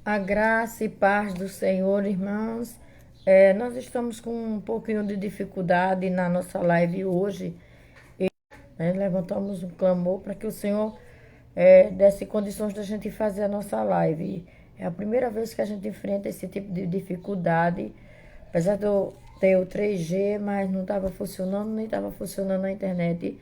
A graça e paz do Senhor, irmãos. Nós estamos com um pouquinho de dificuldade na nossa live hoje. Levantamos um clamor para que o Senhor desse condições da gente fazer a nossa live. É a primeira vez que a gente enfrenta esse tipo de dificuldade. Apesar de eu ter o 3G, mas não estava funcionando, nem estava funcionando a internet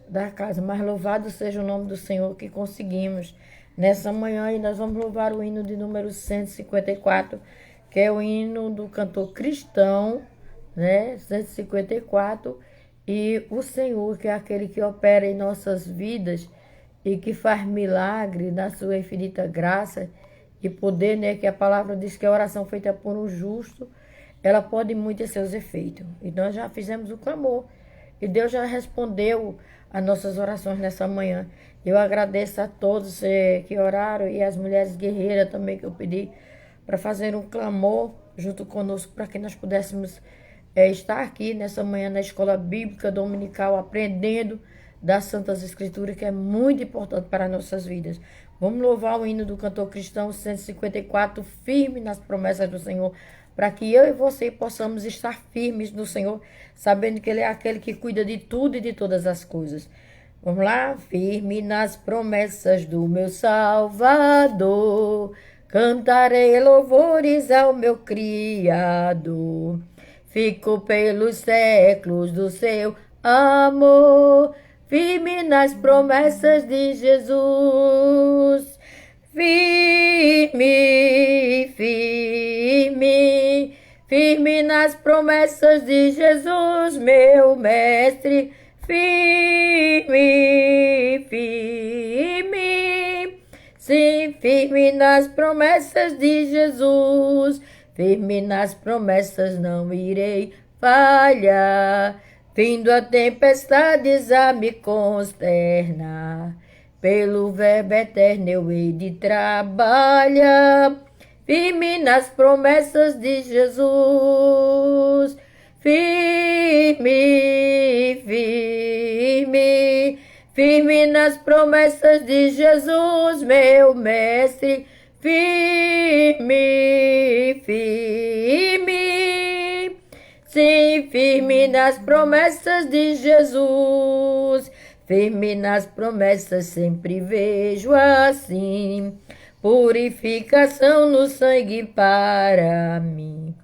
da casa. Mas louvado seja o nome do Senhor que conseguimos. Nessa manhã e nós vamos louvar o hino de número 154, que é o hino do cantor cristão, né? 154. E o Senhor, que é aquele que opera em nossas vidas e que faz milagre na sua infinita graça e poder, né? Que a palavra diz que a oração feita por um justo, ela pode muito ter seus efeitos. E nós já fizemos o clamor. E Deus já respondeu as nossas orações nessa manhã. Eu agradeço a todos que oraram e as mulheres guerreiras também que eu pedi para fazer um clamor junto conosco para que nós pudéssemos estar aqui nessa manhã na escola bíblica dominical aprendendo das Santas Escrituras, que é muito importante para nossas vidas. Vamos louvar o hino do cantor cristão 154, firme nas promessas do Senhor, para que eu e você possamos estar firmes no Senhor, sabendo que Ele é aquele que cuida de tudo e de todas as coisas. Vamos lá? Firme nas promessas do meu Salvador, cantarei louvores ao meu Criador. Fico pelos séculos do seu amor, firme nas promessas de Jesus. Firme, firme, firme nas promessas de Jesus, meu mestre. Firme, firme, sim, firme nas promessas de Jesus. Firme nas promessas não irei falhar, vindo a tempestades a me consternar. Pelo verbo eterno eu hei de trabalhar, firme nas promessas de Jesus. Firme, firme, firme nas promessas de Jesus, meu mestre. Firme, firme, sim, firme nas promessas de Jesus. Firme nas promessas sempre vejo assim, purificação no sangue para mim.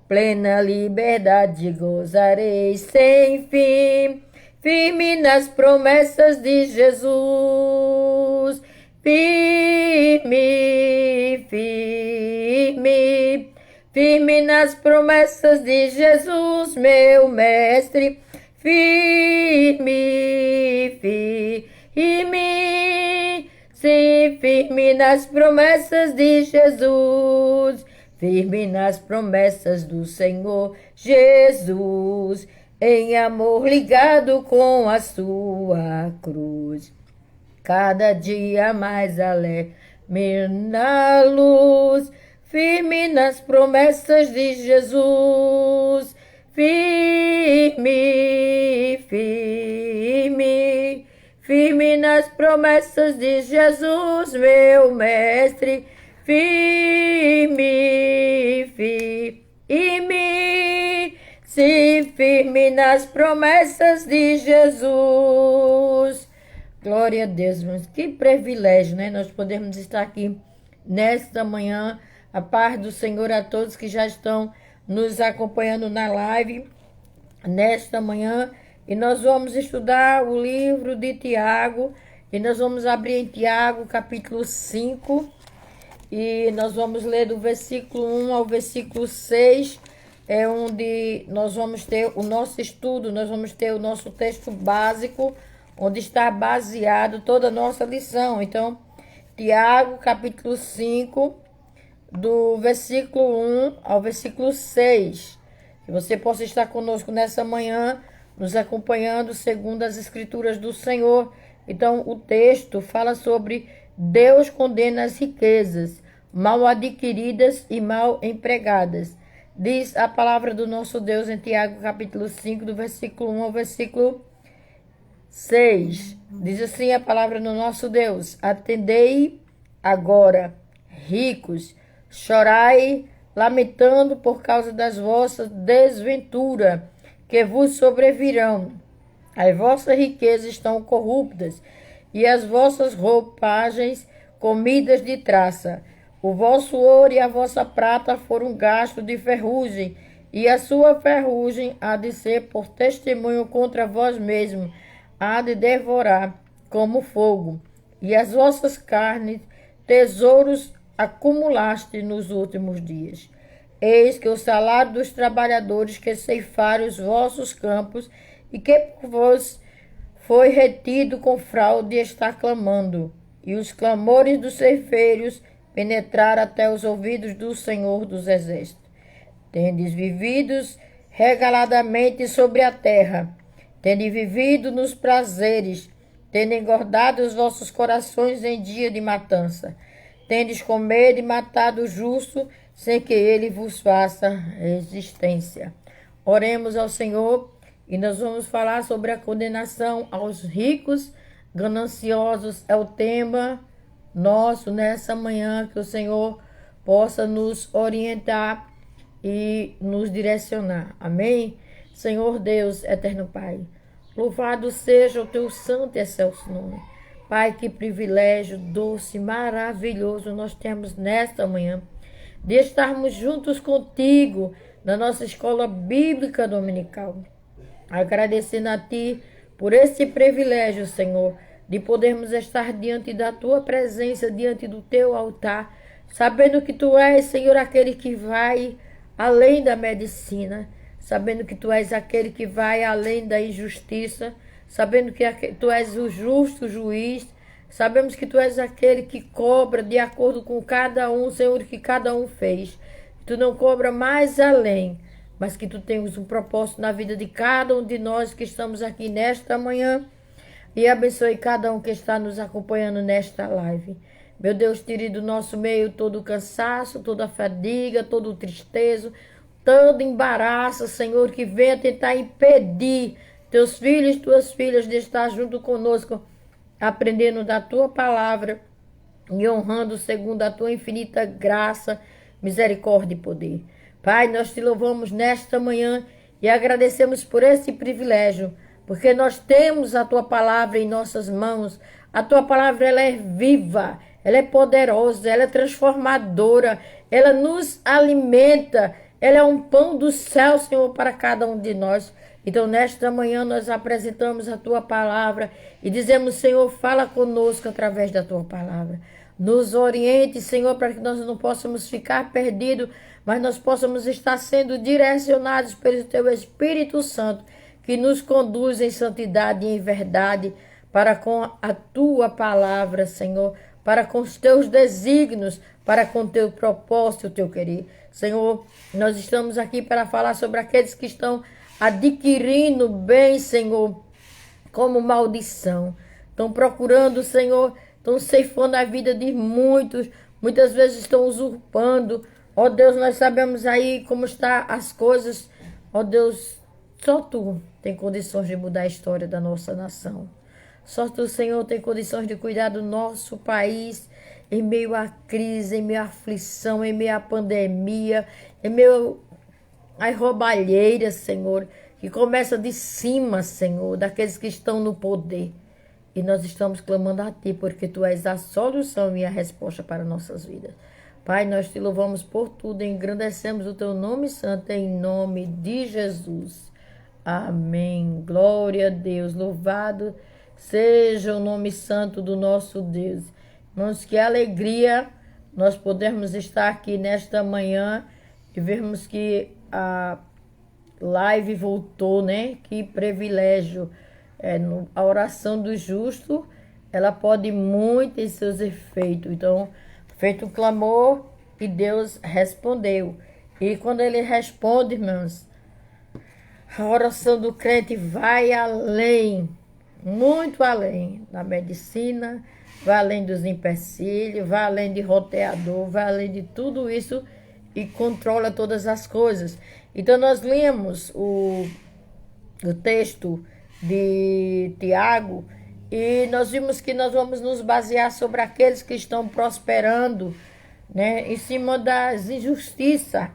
Plena liberdade gozarei sem fim, firme nas promessas de Jesus. Firme, firme, firme nas promessas de Jesus, meu mestre. Firme, firme, sim, firme nas promessas de Jesus. Firme nas promessas do Senhor Jesus, em amor ligado com a sua cruz. Cada dia mais alegre na luz, firme nas promessas de Jesus. Firme, firme, firme nas promessas de Jesus, meu mestre. Firme, firme, sim, firme nas promessas de Jesus. Glória a Deus, irmãos. Que privilégio, né? Nós podemos estar aqui nesta manhã. A paz do Senhor a todos que já estão nos acompanhando na live nesta manhã. E nós vamos estudar o livro de Tiago. E nós vamos abrir em Tiago, capítulo 5. E nós vamos ler do versículo 1 ao versículo 6. É onde nós vamos ter o nosso estudo, nós vamos ter o nosso texto básico, onde está baseado toda a nossa lição. Então, Tiago, capítulo 5, do versículo 1 ao versículo 6. Que você possa estar conosco nessa manhã, nos acompanhando segundo as escrituras do Senhor. Então, o texto fala sobre Deus condena as riquezas, mal adquiridas e mal empregadas. Diz a palavra do nosso Deus em Tiago, capítulo 5, do versículo 1 ao versículo 6. Diz assim a palavra do nosso Deus: atendei agora, ricos, Chorai, lamentando por causa das vossas desventuras, que vos sobrevirão. As vossas riquezas estão corruptas, e as vossas roupagens comidas de traça. O vosso ouro e a vossa prata foram gastos de ferrugem, e a sua ferrugem há de ser por testemunho contra vós mesmos, há de devorar como fogo. E as vossas carnes, tesouros acumulaste nos últimos dias. Eis que o salário dos trabalhadores que ceifaram os vossos campos e que por vós foi retido com fraude está clamando, e os clamores dos ceifeiros penetraram até os ouvidos do Senhor dos Exércitos. Tendes vividos regaladamente sobre a terra, tendes vivido nos prazeres, tendes engordado os vossos corações em dia de matança, tendes comido e matado o justo, sem que ele vos faça resistência. Oremos ao Senhor e nós vamos falar sobre a condenação aos ricos gananciosos. É o tema nosso nessa manhã, que o Senhor possa nos orientar e nos direcionar. Amém? Senhor Deus, eterno Pai, louvado seja o teu santo e excelso nome. Pai, que privilégio doce, maravilhoso nós temos nesta manhã de estarmos juntos contigo na nossa escola bíblica dominical. Agradecendo a Ti por esse privilégio, Senhor, de podermos estar diante da Tua presença, diante do Teu altar, sabendo que Tu és, Senhor, aquele que vai além da medicina, sabendo que Tu és aquele que vai além da injustiça, sabendo que Tu és o justo juiz, sabemos que Tu és aquele que cobra de acordo com cada um, Senhor, que cada um fez. Tu não cobra mais além, mas que Tu tens um propósito na vida de cada um de nós que estamos aqui nesta manhã, e abençoe cada um que está nos acompanhando nesta live. Meu Deus, tire do nosso meio todo o cansaço, toda a fadiga, todo o tristeza, todo embaraço, Senhor, que venha tentar impedir Teus filhos e Tuas filhas de estar junto conosco, aprendendo da Tua palavra e honrando segundo a Tua infinita graça, misericórdia e poder. Pai, nós Te louvamos nesta manhã e agradecemos por esse privilégio, porque nós temos a Tua palavra em nossas mãos. A Tua palavra, ela é viva, ela é poderosa, ela é transformadora, ela nos alimenta, ela é um pão do céu, Senhor, para cada um de nós. Então, nesta manhã, nós apresentamos a Tua palavra e dizemos, Senhor, fala conosco através da Tua palavra. Nos oriente, Senhor, para que nós não possamos ficar perdidos, mas nós possamos estar sendo direcionados pelo Teu Espírito Santo, que nos conduz em santidade e em verdade, para com a Tua palavra, Senhor, para com os Teus desígnios, para com o Teu propósito, o Teu querer. Senhor, nós estamos aqui para falar sobre aqueles que estão adquirindo bem, Senhor, como maldição. Estão procurando, Senhor, estão ceifando a vida de muitos, muitas vezes estão usurpando. Ó Deus, nós sabemos aí como estão as coisas. Ó Deus, só Tu tem condições de mudar a história da nossa nação. Só Tu, Senhor, tem condições de cuidar do nosso país em meio à crise, em meio à aflição, em meio à pandemia, em meio às roubalheiras, Senhor, que começa de cima, Senhor, daqueles que estão no poder. E nós estamos clamando a Ti, porque Tu és a solução e a resposta para nossas vidas. Pai, nós Te louvamos por tudo, engrandecemos o Teu nome santo, em nome de Jesus. Amém. Glória a Deus. Louvado seja o nome santo do nosso Deus. Irmãos, que alegria nós podermos estar aqui nesta manhã e vermos que a live voltou, né? Que privilégio. A oração do justo, ela pode muito em seus efeitos. Então, feito um clamor e Deus respondeu. E quando Ele responde, irmãos, a oração do crente vai além, muito além da medicina, vai além dos empecilhos, vai além de roteador, vai além de tudo isso e controla todas as coisas. Então nós lemos o texto de Tiago e nós vimos que nós vamos nos basear sobre aqueles que estão prosperando né, em cima das injustiças,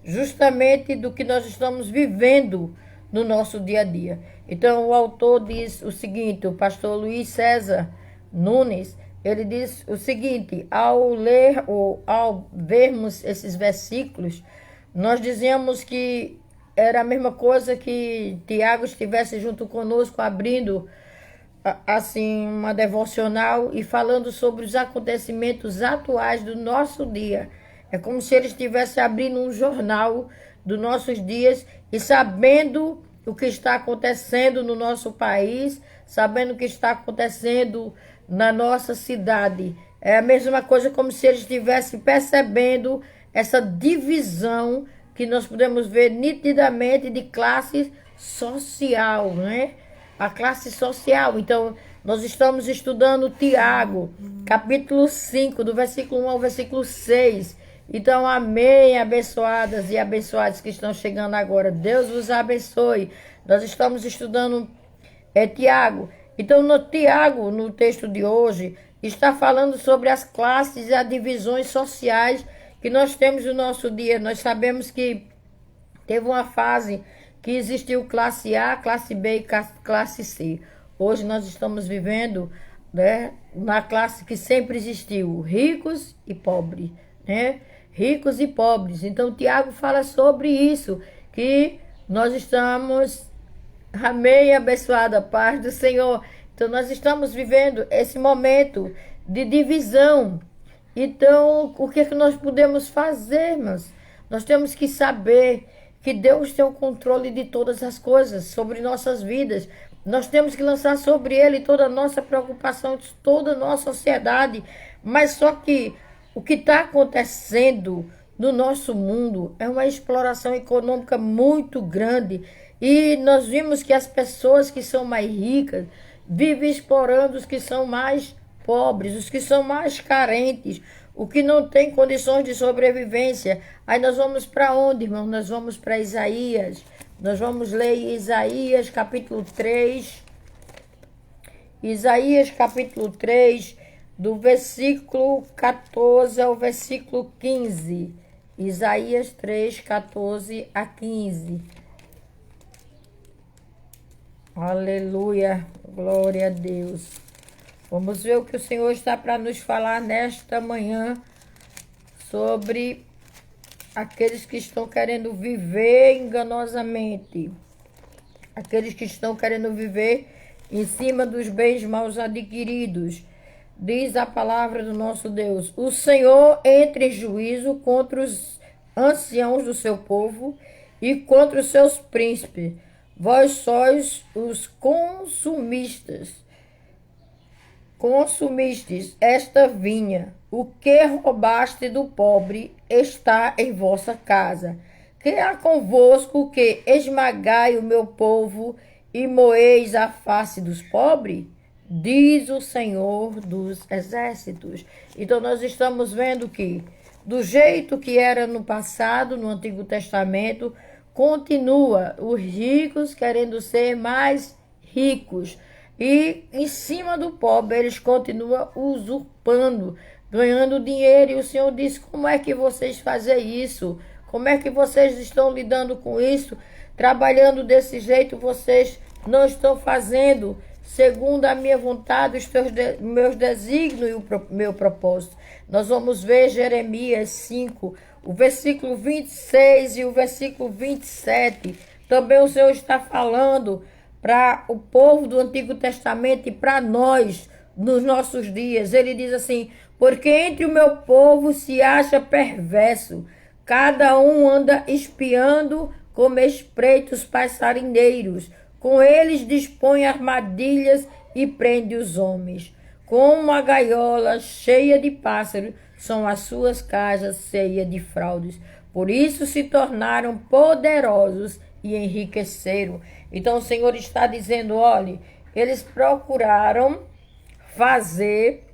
justamente do que nós estamos vivendo no nosso dia a dia. Então, o autor diz o seguinte, o pastor Luiz César Nunes, ele diz o seguinte: ao ler ou ao vermos esses versículos, nós dizemos que era a mesma coisa que Tiago estivesse junto conosco abrindo assim uma devocional e falando sobre os acontecimentos atuais do nosso dia. É como se ele estivesse abrindo um jornal dos nossos dias e sabendo o que está acontecendo no nosso país, sabendo o que está acontecendo na nossa cidade. É a mesma coisa como se ele estivesse percebendo essa divisão que nós podemos ver nitidamente de classe social, né? A classe social. Então, nós estamos estudando Tiago, capítulo 5, do versículo 1 ao versículo 6. Então, amém, abençoadas e abençoados que estão chegando agora. Deus vos abençoe. Nós estamos estudando Tiago. Então, no Tiago, no texto de hoje, está falando sobre as classes e as divisões sociais que nós temos no nosso dia. Nós sabemos que teve uma fase que existiu classe A, classe B e classe C. Hoje nós estamos vivendo, né, na classe que sempre existiu, ricos e pobres, né? Ricos e pobres. Então, Tiago fala sobre isso, que nós estamos, amém, abençoada paz do Senhor. Então, nós estamos vivendo esse momento de divisão. Então, o que é que nós podemos fazer, irmãos? Nós temos que saber que Deus tem o controle de todas as coisas sobre nossas vidas. Nós temos que lançar sobre Ele toda a nossa preocupação, toda a nossa ansiedade. Mas só que o que está acontecendo no nosso mundo é uma exploração econômica muito grande. E nós vimos que as pessoas que são mais ricas vivem explorando os que são mais pobres, os que são mais carentes, o que não tem condições de sobrevivência. Aí nós vamos para onde, irmão? Nós vamos para Isaías. Nós vamos ler Isaías capítulo 3. Isaías capítulo 3, do versículo 14 ao versículo 15. Isaías 3, 14 a 15. Aleluia, glória a Deus. Vamos ver o que o Senhor está para nos falar nesta manhã sobre aqueles que estão querendo viver enganosamente. Aqueles que estão querendo viver em cima dos bens mal adquiridos. Diz a palavra do nosso Deus: o Senhor entra em juízo contra os anciãos do seu povo e contra os seus príncipes. Vós sois os consumistes esta vinha, o que roubaste do pobre está em vossa casa. Que há convosco que esmagai o meu povo e moeis a face dos pobres? Diz o Senhor dos exércitos. Então nós estamos vendo que, do jeito que era no passado, no Antigo Testamento, continua os ricos querendo ser mais ricos. E em cima do pobre, eles continuam usurpando, ganhando dinheiro. E o Senhor diz: como é que vocês fazem isso? Como é que vocês estão lidando com isso? Trabalhando desse jeito, vocês não estão fazendo segundo a minha vontade, os meus desígnios e o meu propósito. Nós vamos ver Jeremias 5, o versículo 26 e o versículo 27. Também o Senhor está falando para o povo do Antigo Testamento e para nós, nos nossos dias. Ele diz assim: porque entre o meu povo se acha perverso, cada um anda espiando como espreitos passarinheiros, com eles dispõe armadilhas e prende os homens. Como uma gaiola cheia de pássaros, são as suas casas cheias de fraudes. Por isso se tornaram poderosos e enriqueceram. Então o Senhor está dizendo: olhe, eles procuraram fazer,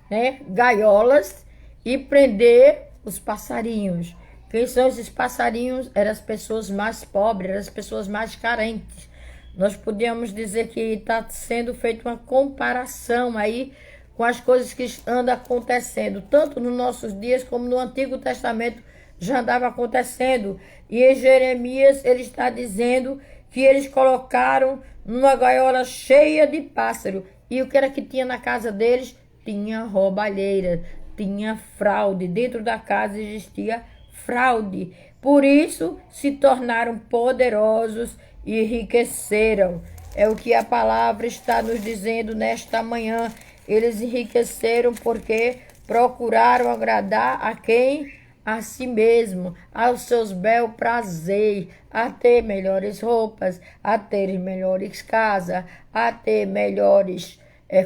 né, gaiolas e prender os passarinhos. Quem são esses passarinhos? Eram as pessoas mais pobres, eram as pessoas mais carentes. Nós podíamos dizer que está sendo feita uma comparação aí com as coisas que andam acontecendo, tanto nos nossos dias como no Antigo Testamento já andava acontecendo. E em Jeremias ele está dizendo que eles colocaram numa gaiola cheia de pássaro. E o que era que tinha na casa deles? Tinha roubalheira, tinha fraude. Dentro da casa existia fraude. Por isso se tornaram poderosos e enriqueceram. É o que a palavra está nos dizendo nesta manhã. Eles enriqueceram porque procuraram agradar a quem? A si mesmo, aos seus bel prazer, a ter melhores roupas, a ter melhores casas, a ter melhores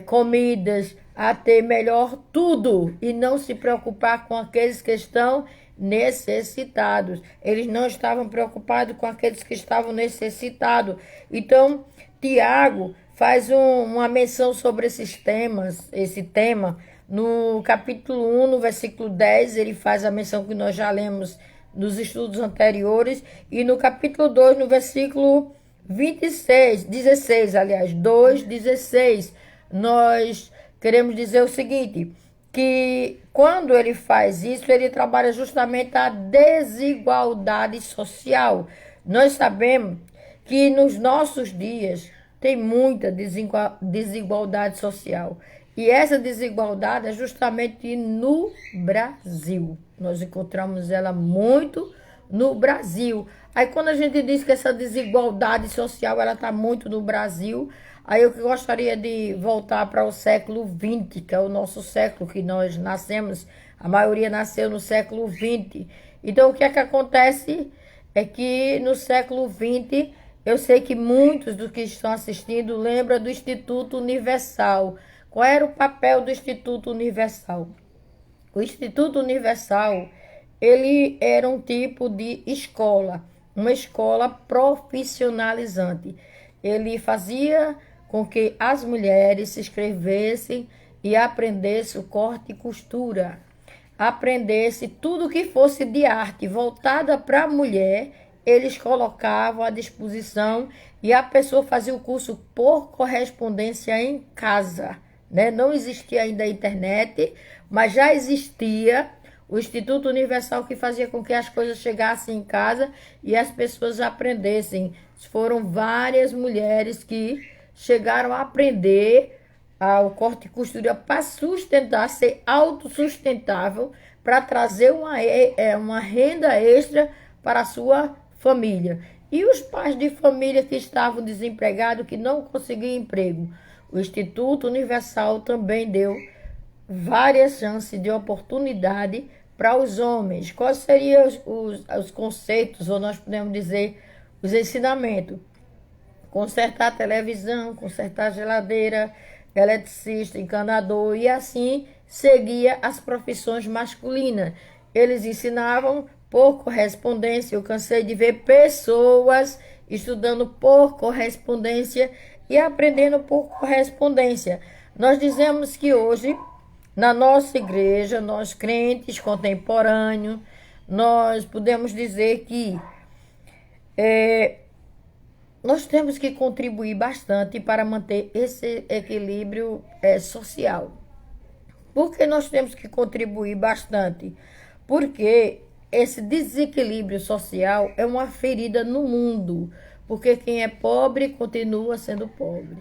comidas, a ter melhor tudo e não se preocupar com aqueles que estão necessitados. Eles não estavam preocupados com aqueles que estavam necessitados. Então, Tiago faz uma menção sobre esse tema, no capítulo 1, no versículo 10, ele faz a menção que nós já lemos nos estudos anteriores, e no capítulo 2, no versículo 2:16, nós queremos dizer o seguinte, que quando ele faz isso, ele trabalha justamente a desigualdade social. Nós sabemos que nos nossos dias tem muita desigualdade social. E essa desigualdade é justamente no Brasil. Nós encontramos ela muito no Brasil. Aí quando a gente diz que essa desigualdade social ela está muito no Brasil, aí eu gostaria de voltar para o século XX, que é o nosso século que nós nascemos. A maioria nasceu no século XX. Então o que é que acontece é que no século XX, eu sei que muitos dos que estão assistindo lembram do Instituto Universal. Qual era o papel do Instituto Universal? O Instituto Universal, ele era um tipo de escola, uma escola profissionalizante. Ele fazia com que as mulheres se inscrevessem e aprendessem o corte e costura, aprendesse tudo que fosse de arte voltada para a mulher, eles colocavam à disposição e a pessoa fazia o curso por correspondência em casa. Né? Não existia ainda a internet, mas já existia o Instituto Universal que fazia com que as coisas chegassem em casa e as pessoas aprendessem. Foram várias mulheres que chegaram a aprender o corte e costura para sustentar, ser autossustentável, para trazer uma renda extra para a sua família. E os pais de família que estavam desempregados, que não conseguiam emprego. O Instituto Universal também deu várias chances de oportunidade para os homens. Quais seriam os conceitos, ou nós podemos dizer, os ensinamentos? Consertar televisão, consertar geladeira, eletricista, encanador, e assim seguia as profissões masculinas. Eles ensinavam por correspondência. Eu cansei de ver pessoas estudando por correspondência e aprendendo por correspondência. Nós dizemos que hoje, na nossa igreja, nós crentes contemporâneos, nós podemos dizer que nós temos que contribuir bastante para manter esse equilíbrio social. Por que nós temos que contribuir bastante? Porque esse desequilíbrio social é uma ferida no mundo. Porque quem é pobre continua sendo pobre.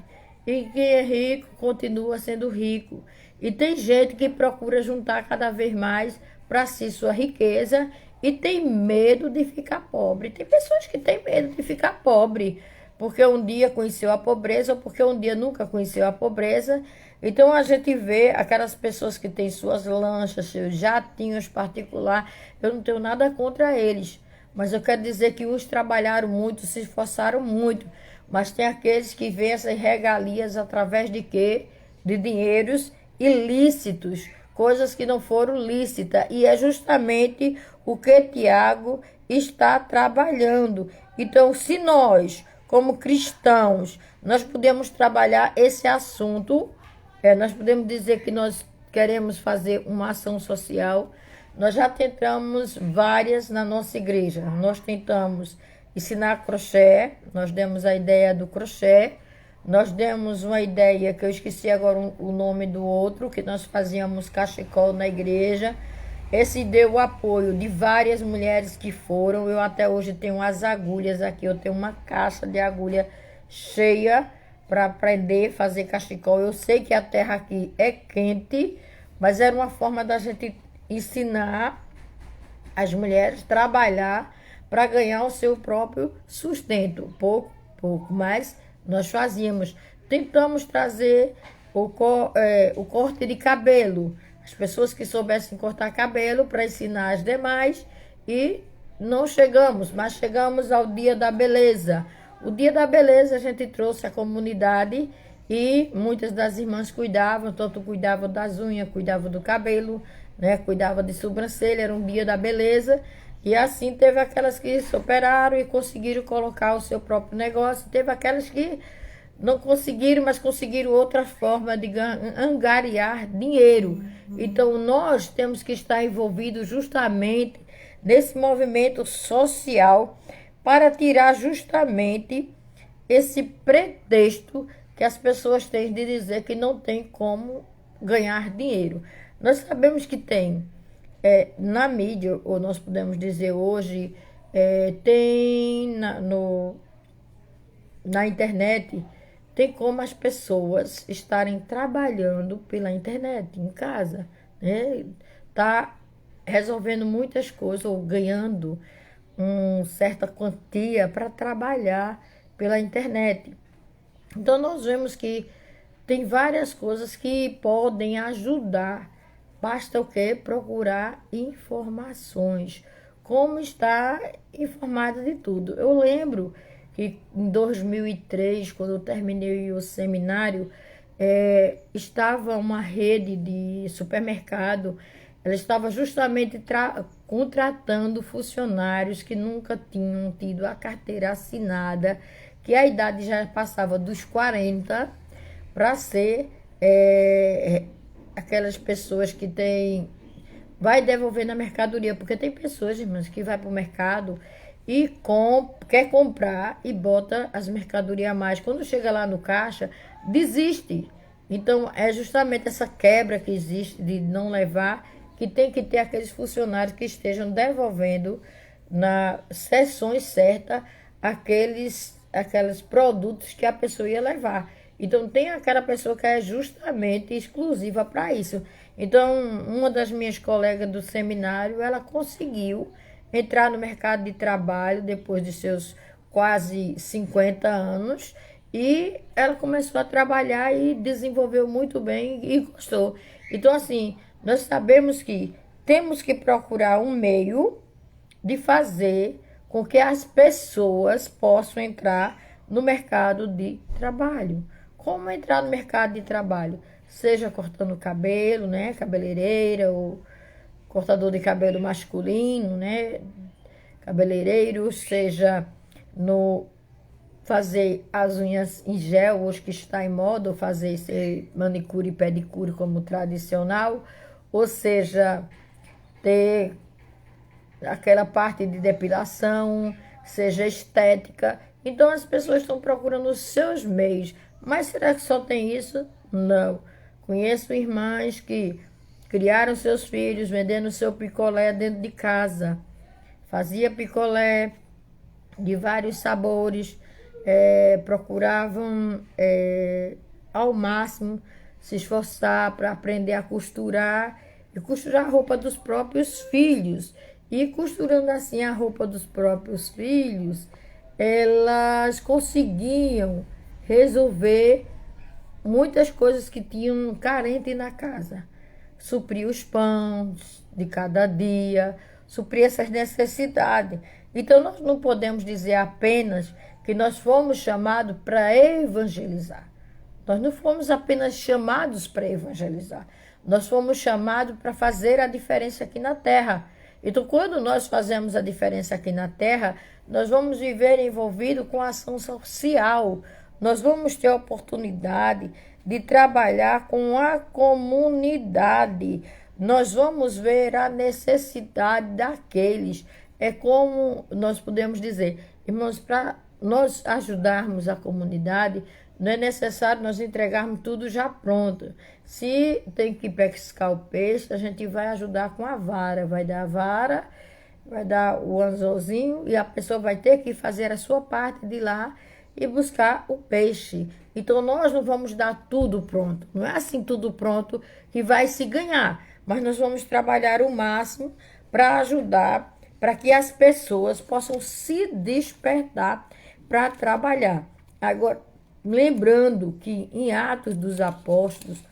E quem é rico continua sendo rico. E tem gente que procura juntar cada vez mais para si sua riqueza e tem medo de ficar pobre. Tem pessoas que têm medo de ficar pobre, porque um dia conheceu a pobreza ou porque um dia nunca conheceu a pobreza. Então a gente vê aquelas pessoas que têm suas lanchas, seus jatinhos particulares. Eu não tenho nada contra eles. Mas eu quero dizer que uns trabalharam muito, se esforçaram muito. Mas tem aqueles que veem essas regalias através de quê? De dinheiros ilícitos, coisas que não foram lícitas. E é justamente o que Tiago está trabalhando. Então, se nós, como cristãos, nós podemos trabalhar esse assunto, nós podemos dizer que nós queremos fazer uma ação social. Nós já tentamos várias na nossa igreja. Nós tentamos ensinar crochê, nós demos a ideia do crochê. Nós demos uma ideia, que eu esqueci agora o nome do outro, que nós fazíamos cachecol na igreja. Esse deu o apoio de várias mulheres que foram. Eu até hoje tenho as agulhas aqui. Eu tenho uma caixa de agulha cheia para aprender a fazer cachecol. Eu sei que a terra aqui é quente, mas era uma forma da gente ensinar as mulheres a trabalhar para ganhar o seu próprio sustento. Pouco, mas nós fazíamos. Tentamos trazer o corte de cabelo. As pessoas que soubessem cortar cabelo para ensinar as demais, e não chegamos, mas chegamos ao Dia da Beleza. O Dia da Beleza a gente trouxe a comunidade e muitas das irmãs cuidavam, tanto cuidavam das unhas, cuidavam do cabelo, né, cuidavam de sobrancelha, era um Dia da Beleza. E assim teve aquelas que superaram e conseguiram colocar o seu próprio negócio, teve aquelas que não conseguiram, mas conseguiram outra forma de angariar dinheiro. Então, nós temos que estar envolvidos justamente nesse movimento social para tirar justamente esse pretexto que as pessoas têm de dizer que não tem como ganhar dinheiro. Nós sabemos que tem na mídia, ou nós podemos dizer hoje, tem na internet, tem como as pessoas estarem trabalhando pela internet, em casa, né? Tá resolvendo muitas coisas ou ganhando uma certa quantia para trabalhar pela internet. Então, nós vemos que tem várias coisas que podem ajudar. Basta o quê? Procurar informações. Como estar informada de tudo. Eu lembro que em 2003, quando eu terminei o seminário, estava uma rede de supermercado, ela estava justamente contratando funcionários que nunca tinham tido a carteira assinada, que a idade já passava dos 40, para ser aquelas pessoas que vai devolver na mercadoria, porque tem pessoas, irmãs, que vai para o mercado e quer comprar e bota as mercadorias a mais. Quando chega lá no caixa, desiste. Então, é justamente essa quebra que existe de não levar, que tem que ter aqueles funcionários que estejam devolvendo nas sessões certas aqueles produtos que a pessoa ia levar. Então, tem aquela pessoa que é justamente exclusiva para isso. Então, uma das minhas colegas do seminário, ela conseguiu entrar no mercado de trabalho depois de seus quase 50 anos, e ela começou a trabalhar e desenvolveu muito bem e gostou. Então, assim, nós sabemos que temos que procurar um meio de fazer com que as pessoas possam entrar no mercado de trabalho. Como entrar no mercado de trabalho? Seja cortando cabelo, né? Cabeleireira, ou cortador de cabelo masculino, né? Cabeleireiro, seja no fazer as unhas em gel, hoje que está em moda, ou fazer esse manicure e pedicure como tradicional, ou seja, ter aquela parte de depilação, seja estética. Então as pessoas estão procurando os seus meios. Mas será que só tem isso? Não. Conheço irmãs que criaram seus filhos vendendo seu picolé dentro de casa. Fazia picolé de vários sabores, procuravam ao máximo se esforçar para aprender a costurar e costurar a roupa dos próprios filhos. E costurando assim a roupa dos próprios filhos, elas conseguiam resolver muitas coisas que tinham carente na casa. Suprir os pães de cada dia, suprir essas necessidades. Então, nós não podemos dizer apenas que nós fomos chamados para evangelizar. Nós não fomos apenas chamados para evangelizar. Nós fomos chamados para fazer a diferença aqui na terra. Então, quando nós fazemos a diferença aqui na terra, nós vamos viver envolvido com a ação social. Nós vamos ter a oportunidade de trabalhar com a comunidade. Nós vamos ver a necessidade daqueles. É como nós podemos dizer, irmãos, para nós ajudarmos a comunidade, não é necessário nós entregarmos tudo já pronto. Se tem que pescar o peixe, a gente vai ajudar com a vara. Vai dar a vara, vai dar o anzolzinho e a pessoa vai ter que fazer a sua parte de ir lá e buscar o peixe. Então nós não vamos dar tudo pronto. Não é assim tudo pronto que vai se ganhar. Mas nós vamos trabalhar o máximo para ajudar, para que as pessoas possam se despertar para trabalhar. Agora, lembrando que em Atos dos Apóstolos,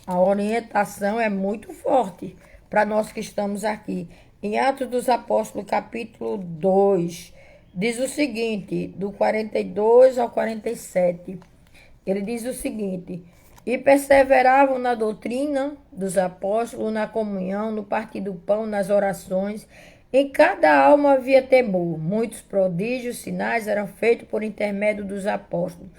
a orientação é muito forte para nós que estamos aqui. Em Atos dos Apóstolos, capítulo 2, diz o seguinte, do 42 ao 47. Ele diz o seguinte: e perseveravam na doutrina dos apóstolos, na comunhão, no partir do pão, nas orações. Em cada alma havia temor. Muitos prodígios, sinais eram feitos por intermédio dos apóstolos.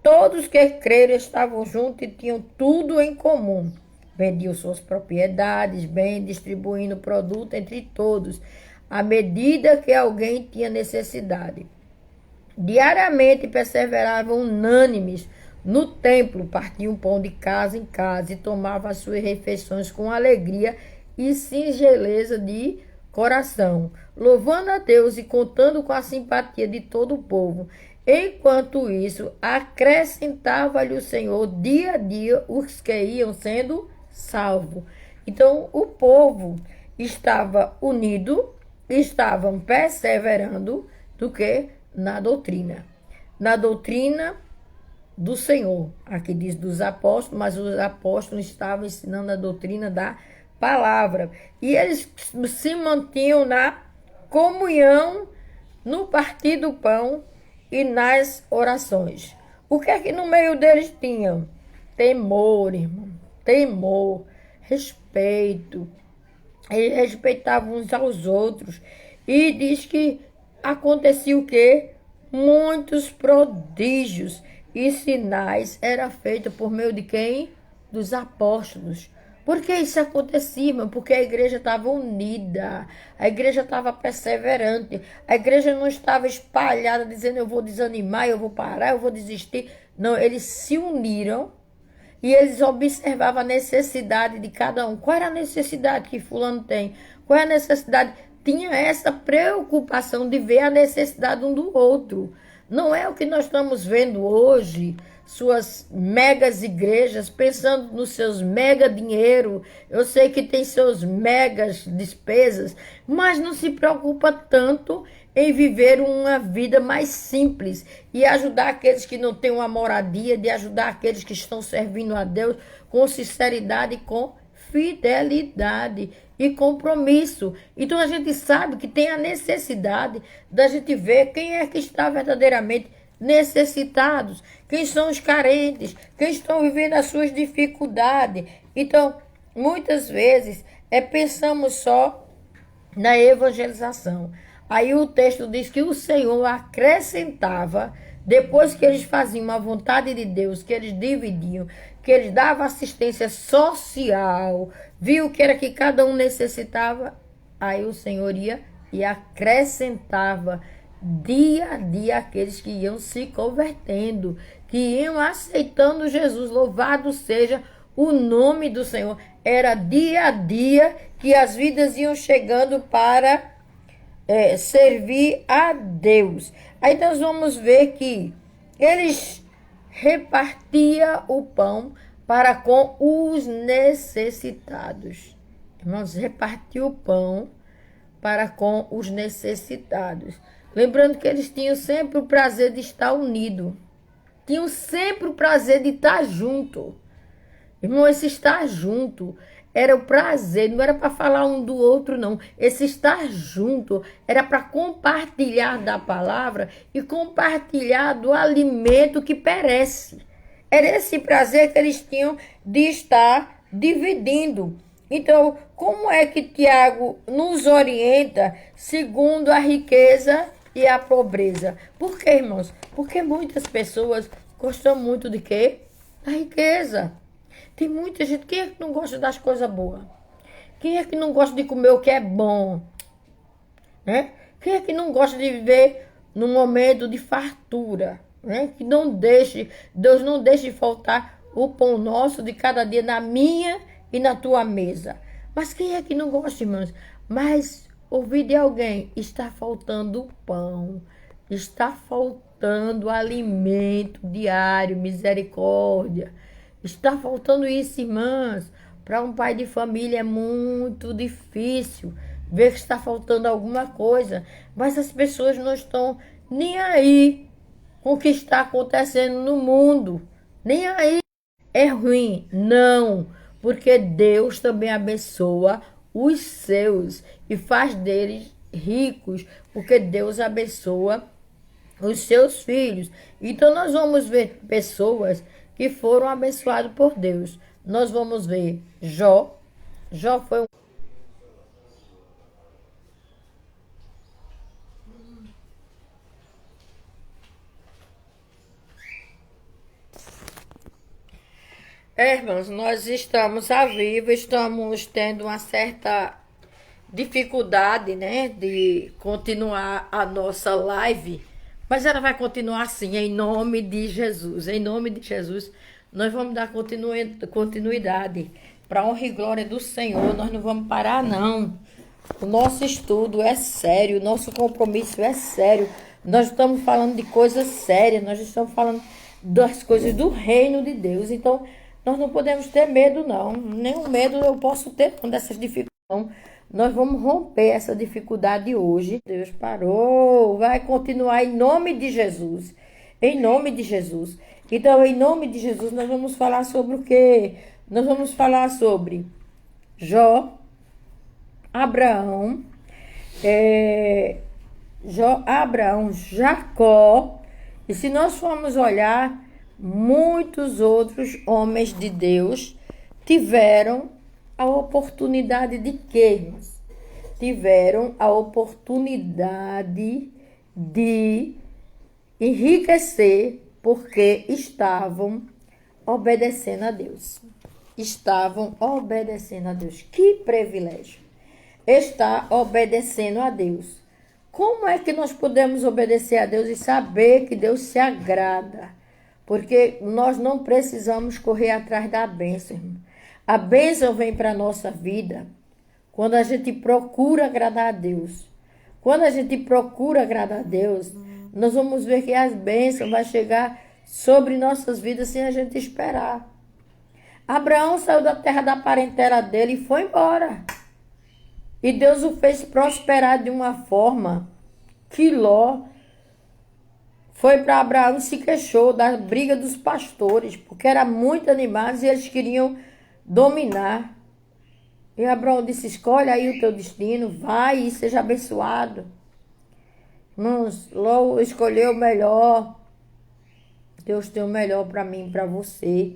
Todos que creram estavam juntos e tinham tudo em comum. Vendiam suas propriedades, bem, distribuindo o produto entre todos, à medida que alguém tinha necessidade. Diariamente perseveravam unânimes no templo, partiam pão de casa em casa e tomavam as suas refeições com alegria e singeleza de coração, louvando a Deus e contando com a simpatia de todo o povo. Enquanto isso, acrescentava-lhe o Senhor dia a dia os que iam sendo salvos. Então, o povo estava unido, estavam perseverando do que na doutrina. Na doutrina do Senhor. Aqui diz dos apóstolos, mas os apóstolos estavam ensinando a doutrina da palavra. E eles se mantinham na comunhão, no partir do pão e nas orações. O que é que no meio deles tinham? Temor, irmão. Temor, respeito. Eles respeitavam uns aos outros. E diz que acontecia o quê? Muitos prodígios e sinais eram feitos por meio de quem? Dos apóstolos. Por que isso acontecia, irmão? Porque a igreja estava unida, a igreja estava perseverante, a igreja não estava espalhada dizendo eu vou desanimar, eu vou parar, eu vou desistir. Não, eles se uniram e eles observavam a necessidade de cada um. Qual era a necessidade que fulano tem? Qual é a necessidade? Tinha essa preocupação de ver a necessidade um do outro. Não é o que nós estamos vendo hoje, suas megas igrejas, pensando nos seus mega dinheiro. Eu sei que tem seus megas despesas, mas não se preocupa tanto em viver uma vida mais simples e ajudar aqueles que não têm uma moradia, de ajudar aqueles que estão servindo a Deus com sinceridade e com fidelidade e compromisso. Então a gente sabe que tem a necessidade da gente ver quem é que está verdadeiramente necessitados, quem são os carentes, quem estão vivendo as suas dificuldades. Então, muitas vezes, pensamos só na evangelização. Aí o texto diz que o Senhor acrescentava, depois que eles faziam a vontade de Deus, que eles dividiam, que eles davam assistência social, viu o que era que cada um necessitava, aí o Senhor ia e acrescentava dia a dia aqueles que iam se convertendo, que iam aceitando Jesus. Louvado seja o nome do Senhor. Era dia a dia que as vidas iam chegando para servir a Deus. Aí nós vamos ver que eles repartiam o pão para com os necessitados. Irmãos, repartiu o pão para com os necessitados. Lembrando que eles tinham sempre o prazer de estar unidos. Tinham sempre o prazer de estar junto. Irmão, esse estar junto era o prazer, não era para falar um do outro, não. Esse estar junto era para compartilhar da palavra e compartilhar do alimento que perece. Era esse prazer que eles tinham de estar dividindo. Então, como é que Tiago nos orienta segundo a riqueza e a pobreza? Por quê, irmãos? Porque muitas pessoas gostam muito de quê? Da riqueza. Tem muita gente. Quem é que não gosta das coisas boas? Quem é que não gosta de comer o que é bom? Né? Quem é que não gosta de viver num momento de fartura? né? Que não deixe, Deus não deixe faltar o pão nosso de cada dia na minha e na tua mesa. Mas quem é que não gosta, irmãos? Mas ouvir de alguém, está faltando pão, está faltando alimento diário, misericórdia. Está faltando isso, irmãs. Para um pai de família é muito difícil ver que está faltando alguma coisa, mas as pessoas não estão nem aí com o que está acontecendo no mundo, nem aí. É ruim? Não, porque Deus também abençoa os seus e faz deles ricos, porque Deus abençoa os seus filhos. Então nós vamos ver pessoas que foram abençoadas por Deus. Nós vamos ver Jó. Jó foi um... irmãos, nós estamos a vivo, estamos tendo uma certa dificuldade, né, de continuar a nossa live, mas ela vai continuar assim, em nome de Jesus. Em nome de Jesus, nós vamos dar continuidade para a honra e glória do Senhor. Nós não vamos parar, não. O nosso estudo é sério, o nosso compromisso é sério. Nós estamos falando de coisas sérias, nós estamos falando das coisas do reino de Deus. Então, nós não podemos ter medo, não. Nenhum medo eu posso ter dessas dificuldades. Nós vamos romper essa dificuldade hoje. Deus parou, vai continuar em nome de Jesus. Em nome de Jesus. Então, em nome de Jesus, nós vamos falar sobre o quê? Nós vamos falar sobre Jó, Abraão, Abraão, Jacó. E se nós formos olhar, muitos outros homens de Deus tiveram a oportunidade de quê, irmãos? Tiveram a oportunidade de enriquecer porque estavam obedecendo a Deus. Estavam obedecendo a Deus. Que privilégio! Estar obedecendo a Deus. Como é que nós podemos obedecer a Deus e saber que Deus se agrada? Porque nós não precisamos correr atrás da bênção, irmão. A bênção vem para a nossa vida quando a gente procura agradar a Deus. Quando a gente procura agradar a Deus, nós vamos ver que as bênçãos vão chegar sobre nossas vidas sem a gente esperar. Abraão saiu da terra da parentela dele e foi embora. E Deus o fez prosperar de uma forma que Ló foi para Abraão e se queixou da briga dos pastores, porque eram muito animados e eles queriam dominar. E Abraão disse: escolhe aí o teu destino, vai e seja abençoado. Irmãos, Ló escolheu o melhor. Deus tem o melhor para mim e para você.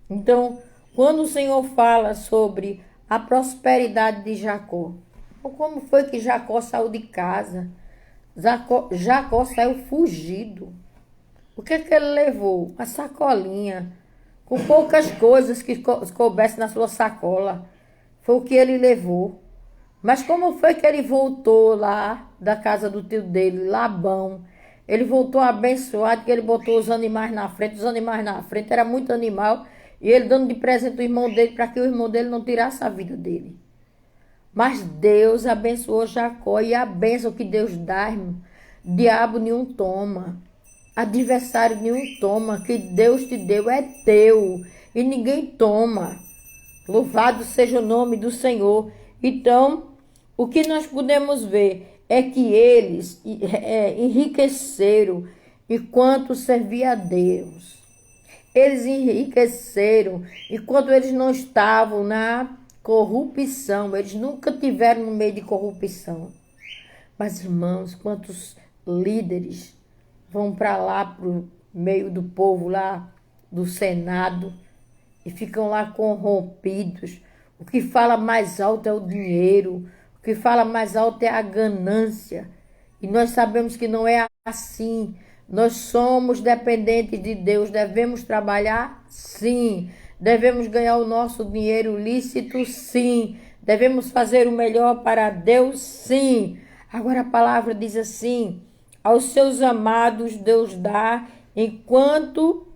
Então, quando o Senhor fala sobre a prosperidade de Jacó, como foi que Jacó saiu de casa? Jacó saiu fugido. O que é que ele levou? Uma sacolinha com poucas coisas que coubessem na sua sacola. Foi o que ele levou. Mas como foi que ele voltou lá da casa do tio dele, Labão? Ele voltou abençoado, que ele botou os animais na frente. Os animais na frente, era muito animal. E ele dando de presente o irmão dele, para que o irmão dele não tirasse a vida dele. Mas Deus abençoou Jacó. E a bênção que Deus dá, irmão, diabo nenhum toma. Adversário nenhum toma. Que Deus te deu é teu. E ninguém toma. Louvado seja o nome do Senhor. Então, o que nós podemos ver é que eles enriqueceram enquanto serviam a Deus. Eles enriqueceram enquanto eles não estavam na corrupção. Eles nunca tiveram no meio de corrupção. Mas, irmãos, quantos líderes vão para lá, para o meio do povo, lá do Senado, e ficam lá corrompidos. O que fala mais alto é o dinheiro. O que fala mais alto é a ganância. E nós sabemos que não é assim. Nós somos dependentes de Deus. Devemos trabalhar? Sim. Devemos ganhar o nosso dinheiro lícito? Sim. Devemos fazer o melhor para Deus? Sim. Agora a palavra diz assim: aos seus amados Deus dá enquanto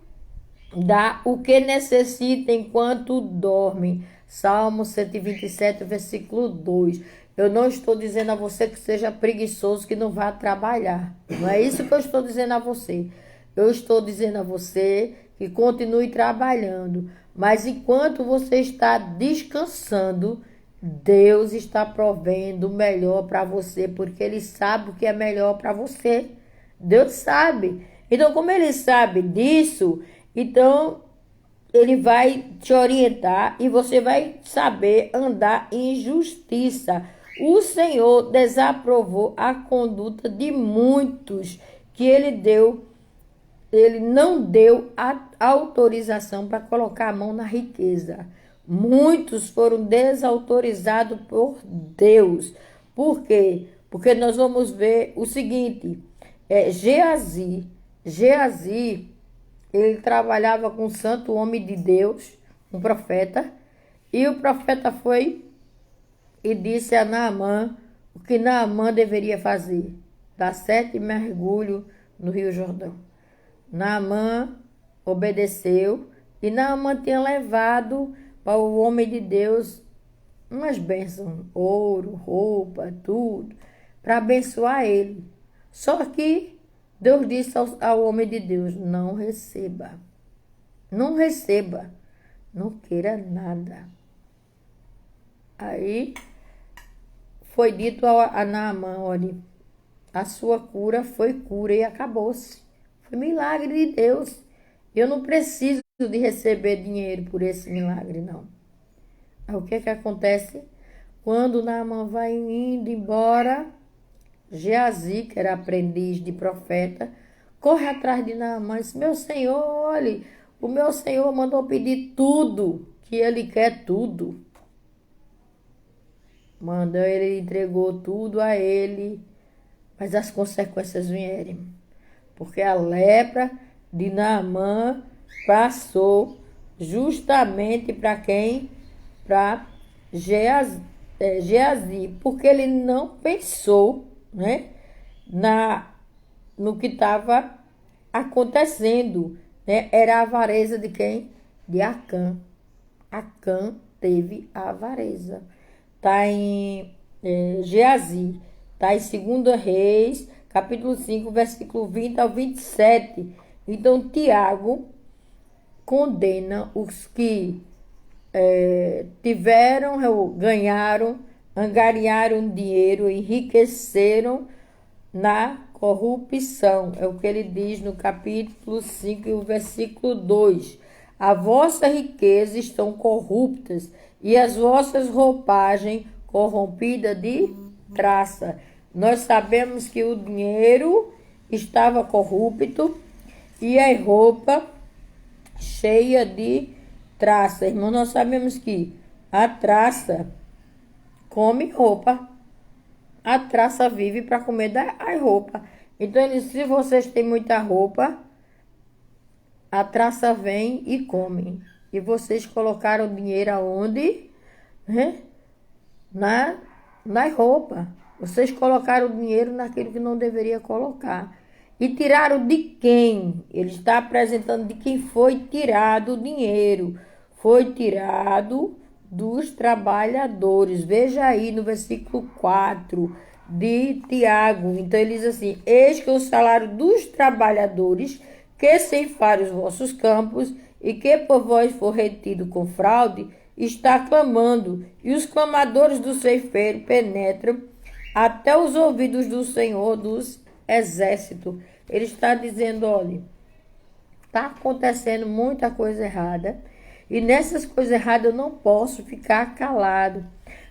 dá o que necessita enquanto dorme. Salmo 127, versículo 2. Eu não estou dizendo a você que seja preguiçoso, que não vá trabalhar. Não é isso que eu estou dizendo a você. Eu estou dizendo a você que continue trabalhando. Mas enquanto você está descansando, Deus está provendo o melhor para você, porque Ele sabe o que é melhor para você. Deus sabe. Então, como Ele sabe disso, então Ele vai te orientar e você vai saber andar em justiça. O Senhor desaprovou a conduta de muitos que ele não deu a autorização para colocar a mão na riqueza. Muitos foram desautorizados por Deus. Por quê? Porque nós vamos ver o seguinte, Geazi, ele trabalhava com um santo homem de Deus, um profeta, e o profeta foi e disse a Naamã o que Naamã deveria fazer: dar 7 mergulhos no Rio Jordão. Naamã obedeceu e Naamã tinha levado para o homem de Deus umas bênçãos, ouro, roupa, tudo, para abençoar ele. Só que Deus disse ao homem de Deus: não receba, não receba, não queira nada. Aí foi dito a Naamã: olha, a sua cura foi cura e acabou-se. Foi milagre de Deus. Eu não preciso de receber dinheiro por esse milagre, não. Aí, o que acontece? Quando Naamã vai indo embora, Geazi, que era aprendiz de profeta, corre atrás de Naamã e diz: meu senhor, olhe, o meu senhor mandou pedir tudo, que ele quer tudo. Mandou, ele entregou tudo a ele, mas as consequências vieram. Porque a lepra de Naamã passou justamente para quem? Para Geazi, porque ele não pensou, né, no que estava acontecendo, né? Era a avareza de quem? De Acã. Acã teve a avareza. Está em Geazi, está em 2 Reis, capítulo 5, versículo 20 ao 27. Então, Tiago condena os que ganharam, angariaram dinheiro, enriqueceram na corrupção. É o que ele diz no capítulo 5, versículo 2. A vossa riqueza estão corruptas e as vossas roupagens corrompidas de traça. Nós sabemos que o dinheiro estava corrupto e a roupa cheia de traça. Irmão, nós sabemos que a traça come roupa. A traça vive para comer a roupa. Então, se vocês têm muita roupa, a traça vem e come. E vocês colocaram dinheiro aonde? Né? Na roupa. Vocês colocaram o dinheiro naquilo que não deveria colocar. E tiraram de quem? Ele está apresentando de quem foi tirado o dinheiro. Foi tirado dos trabalhadores. Veja aí no versículo 4 de Tiago. Então ele diz assim: eis que o salário dos trabalhadores que ceifaram os vossos campos e que por vós for retido com fraude, está clamando, e os clamadores do ceifeiro penetram até os ouvidos do Senhor dos Exércitos. Ele está dizendo: olha, está acontecendo muita coisa errada, e nessas coisas erradas eu não posso ficar calado.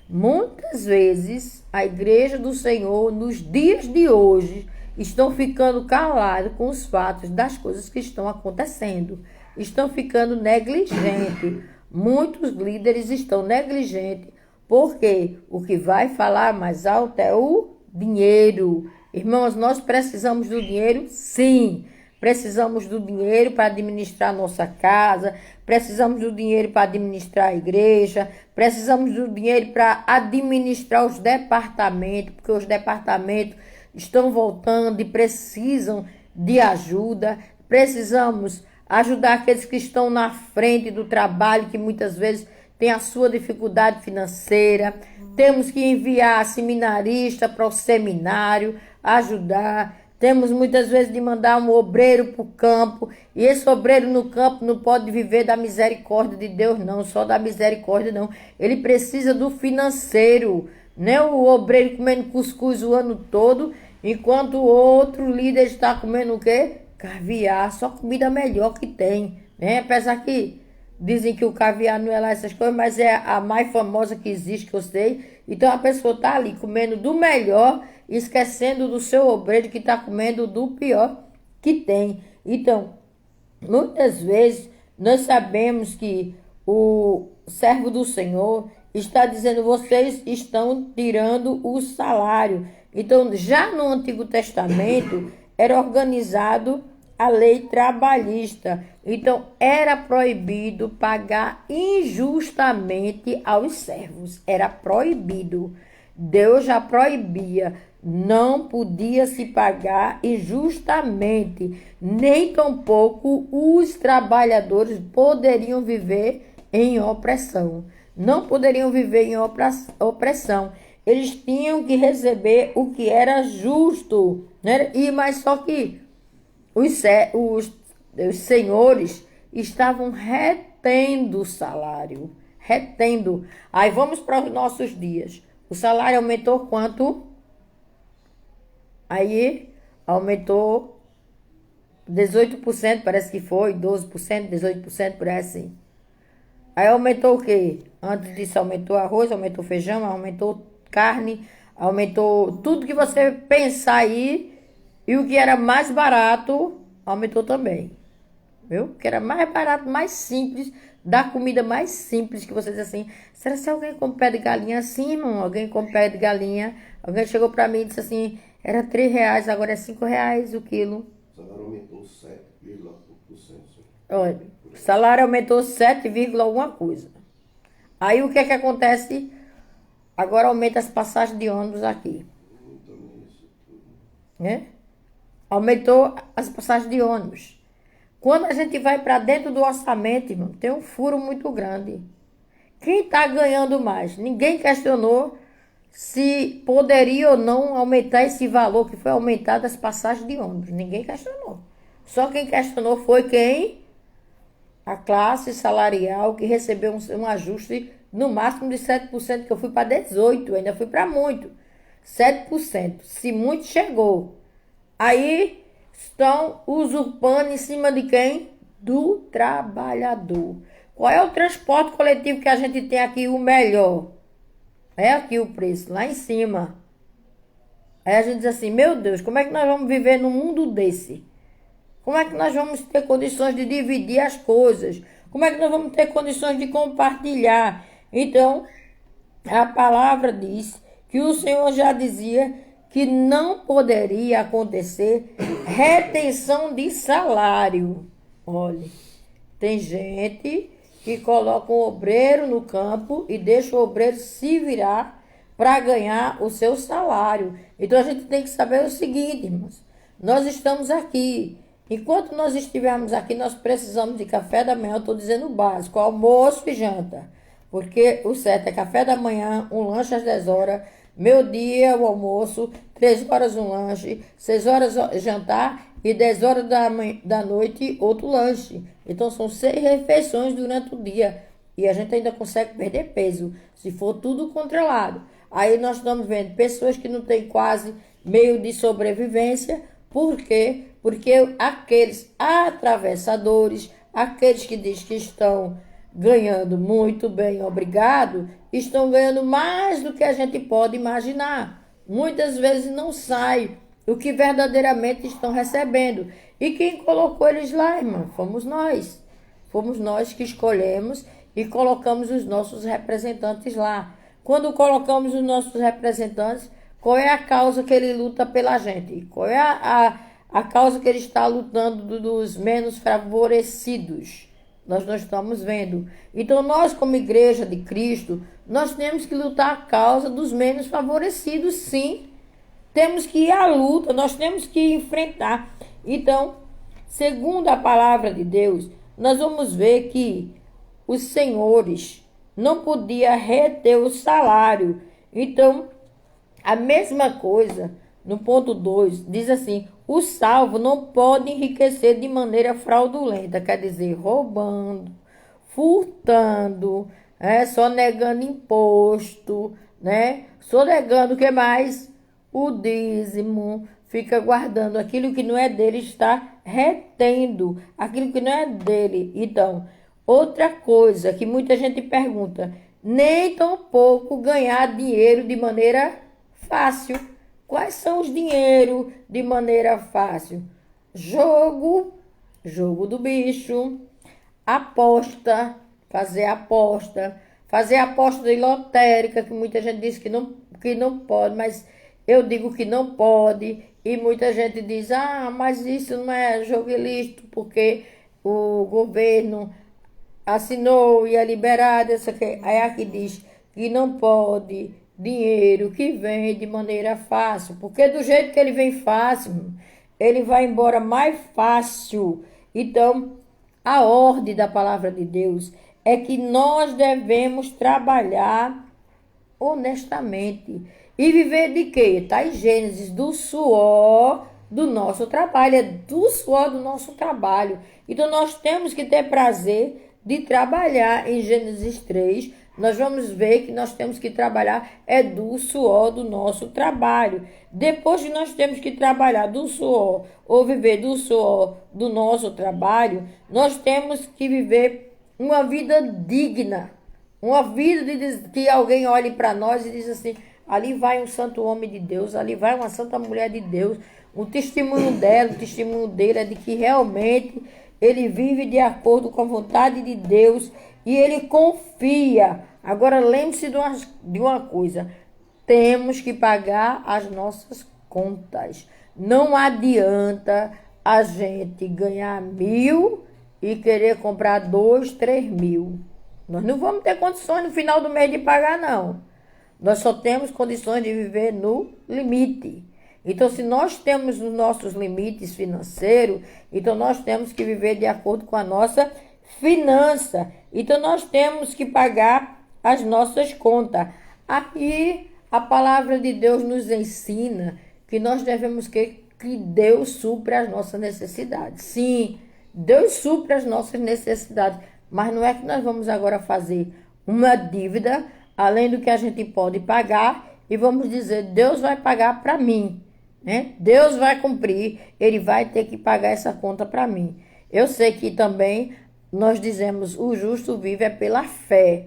Muitas vezes a igreja do Senhor, nos dias de hoje, estão ficando calados com os fatos das coisas que estão acontecendo. Estão ficando negligentes. Muitos líderes estão negligentes, porque o que vai falar mais alto é o dinheiro. Irmãos, nós precisamos do dinheiro, sim. Precisamos do dinheiro para administrar nossa casa, precisamos do dinheiro para administrar a igreja, precisamos do dinheiro para administrar os departamentos, porque os departamentos estão voltando e precisam de ajuda, precisamos ajudar aqueles que estão na frente do trabalho, que muitas vezes tem a sua dificuldade financeira. Temos que enviar seminarista para o seminário, ajudar. Temos muitas vezes de mandar um obreiro para o campo. E esse obreiro no campo não pode viver da misericórdia de Deus, não. Só da misericórdia, não. Ele precisa do financeiro. Né? O obreiro comendo cuscuz o ano todo, enquanto o outro líder está comendo o quê? Caviar. Só comida melhor que tem. Né? Apesar que dizem que o caviar não é lá essas coisas, mas é a mais famosa que existe, que eu sei. Então a pessoa está ali comendo do melhor, esquecendo do seu obreiro que está comendo do pior que tem. Então, muitas vezes nós sabemos que o servo do Senhor está dizendo: vocês estão tirando o salário. Então, já no Antigo Testamento era organizado a lei trabalhista. Então, era proibido pagar injustamente aos servos. Era proibido. Deus já proibia. Não podia se pagar injustamente. Nem tampouco os trabalhadores poderiam viver em opressão. Não poderiam viver em opressão. Eles tinham que receber o que era justo. Né? Mas só que os senhores estavam retendo o salário. Retendo. Aí vamos para os nossos dias. O salário aumentou quanto? Aí aumentou 18%, parece que foi, 12%, 18%, por aí assim. Aí aumentou o quê? Antes disso aumentou arroz, aumentou feijão, aumentou carne, aumentou tudo que você pensar aí. E o que era mais barato, aumentou também. Viu? O que era mais barato, mais simples, da comida mais simples, que você diz assim: será que alguém come pé de galinha assim, irmão? Alguém come pé de galinha? Alguém chegou pra mim e disse assim: era R$3, agora é R$5 o quilo. O salário aumentou 7,1%. Olha, o salário aumentou 7, alguma coisa. Aí o que é que acontece? Agora aumenta as passagens de ônibus aqui. Né? Aumentou as passagens de ônibus. Quando a gente vai para dentro do orçamento, irmão, tem um furo muito grande. Quem está ganhando mais? Ninguém questionou se poderia ou não aumentar esse valor que foi aumentado as passagens de ônibus. Ninguém questionou. Só quem questionou foi quem? A classe salarial, que recebeu um ajuste no máximo de 7%, que eu fui para 18%, ainda fui para muito. 7%. Se muito, chegou. Aí estão usurpando em cima de quem? Do trabalhador. Qual é o transporte coletivo que a gente tem aqui o melhor? É aqui o preço, lá em cima. Aí a gente diz assim: meu Deus, como é que nós vamos viver num mundo desse? Como é que nós vamos ter condições de dividir as coisas? Como é que nós vamos ter condições de compartilhar? Então, a palavra diz que o Senhor já dizia que não poderia acontecer retenção de salário. Olha, tem gente que coloca um obreiro no campo e deixa o obreiro se virar para ganhar o seu salário. Então a gente tem que saber o seguinte, irmãos: nós estamos aqui. Enquanto nós estivermos aqui, nós precisamos de café da manhã. Eu estou dizendo o básico: almoço e janta. Porque o certo é café da manhã, um lanche às 10 horas, meio-dia o almoço, 3 horas um lanche, 6 horas jantar e 10 horas da noite outro lanche. Então são 6 refeições durante o dia. E a gente ainda consegue perder peso, se for tudo controlado. Aí nós estamos vendo pessoas que não têm quase meio de sobrevivência. Por quê? Porque aqueles atravessadores, aqueles que dizem que estão ganhando muito bem, obrigado, estão ganhando mais do que a gente pode imaginar. Muitas vezes não sai o que verdadeiramente estão recebendo. E quem colocou eles lá, irmão? Fomos nós. Fomos nós que escolhemos e colocamos os nossos representantes lá. Quando colocamos os nossos representantes, qual é a causa que ele luta pela gente? Qual é a causa que ele está lutando dos menos favorecidos? Nós não estamos vendo. Então, nós, como igreja de Cristo, nós temos que lutar a causa dos menos favorecidos, sim. Temos que ir à luta, nós temos que enfrentar. Então, segundo a palavra de Deus, nós vamos ver que os senhores não podiam reter o salário. Então, a mesma coisa, no ponto 2 diz assim: o salvo não pode enriquecer de maneira fraudulenta, quer dizer, roubando, furtando, sonegando imposto, né? Sonegando o que mais? O dízimo, fica guardando aquilo que não é dele, está retendo aquilo que não é dele. Então, outra coisa que muita gente pergunta, nem tão pouco ganhar dinheiro de maneira fácil. Quais são os dinheiros de maneira fácil? Jogo do bicho, aposta, fazer aposta de lotérica, que muita gente diz que não pode, mas eu digo que não pode. E muita gente diz, mas isso não é jogo ilícito, porque o governo assinou e é liberado. Aí aqui diz que não pode dinheiro que vem de maneira fácil, porque do jeito que ele vem fácil, ele vai embora mais fácil. Então, a ordem da palavra de Deus é que nós devemos trabalhar honestamente. E viver de quê? Está em Gênesis, do suor do nosso trabalho. É do suor do nosso trabalho. Então, nós temos que ter prazer de trabalhar. Em Gênesis 3, nós vamos ver que nós temos que trabalhar do suor do nosso trabalho. Depois que nós temos que trabalhar do suor, ou viver do suor do nosso trabalho, nós temos que viver uma vida digna. Uma vida que alguém olhe para nós e diz assim, ali vai um santo homem de Deus, ali vai uma santa mulher de Deus. O testemunho dela, o testemunho dele é de que realmente ele vive de acordo com a vontade de Deus e ele confia. Agora lembre-se de uma coisa, temos que pagar as nossas contas. Não adianta a gente ganhar 1.000 e querer comprar 2, 3.000. Nós não vamos ter condições no final do mês de pagar, não. Nós só temos condições de viver no limite. Então, se nós temos os nossos limites financeiros, então nós temos que viver de acordo com a nossa finança. Então, nós temos que pagar as nossas contas. Aqui, a palavra de Deus nos ensina que nós devemos que Deus supra as nossas necessidades. Sim, Deus supra as nossas necessidades. Mas não é que nós vamos agora fazer uma dívida, além do que a gente pode pagar, e vamos dizer, Deus vai pagar para mim, né? Deus vai cumprir, Ele vai ter que pagar essa conta para mim. Eu sei que também nós dizemos, o justo vive é pela fé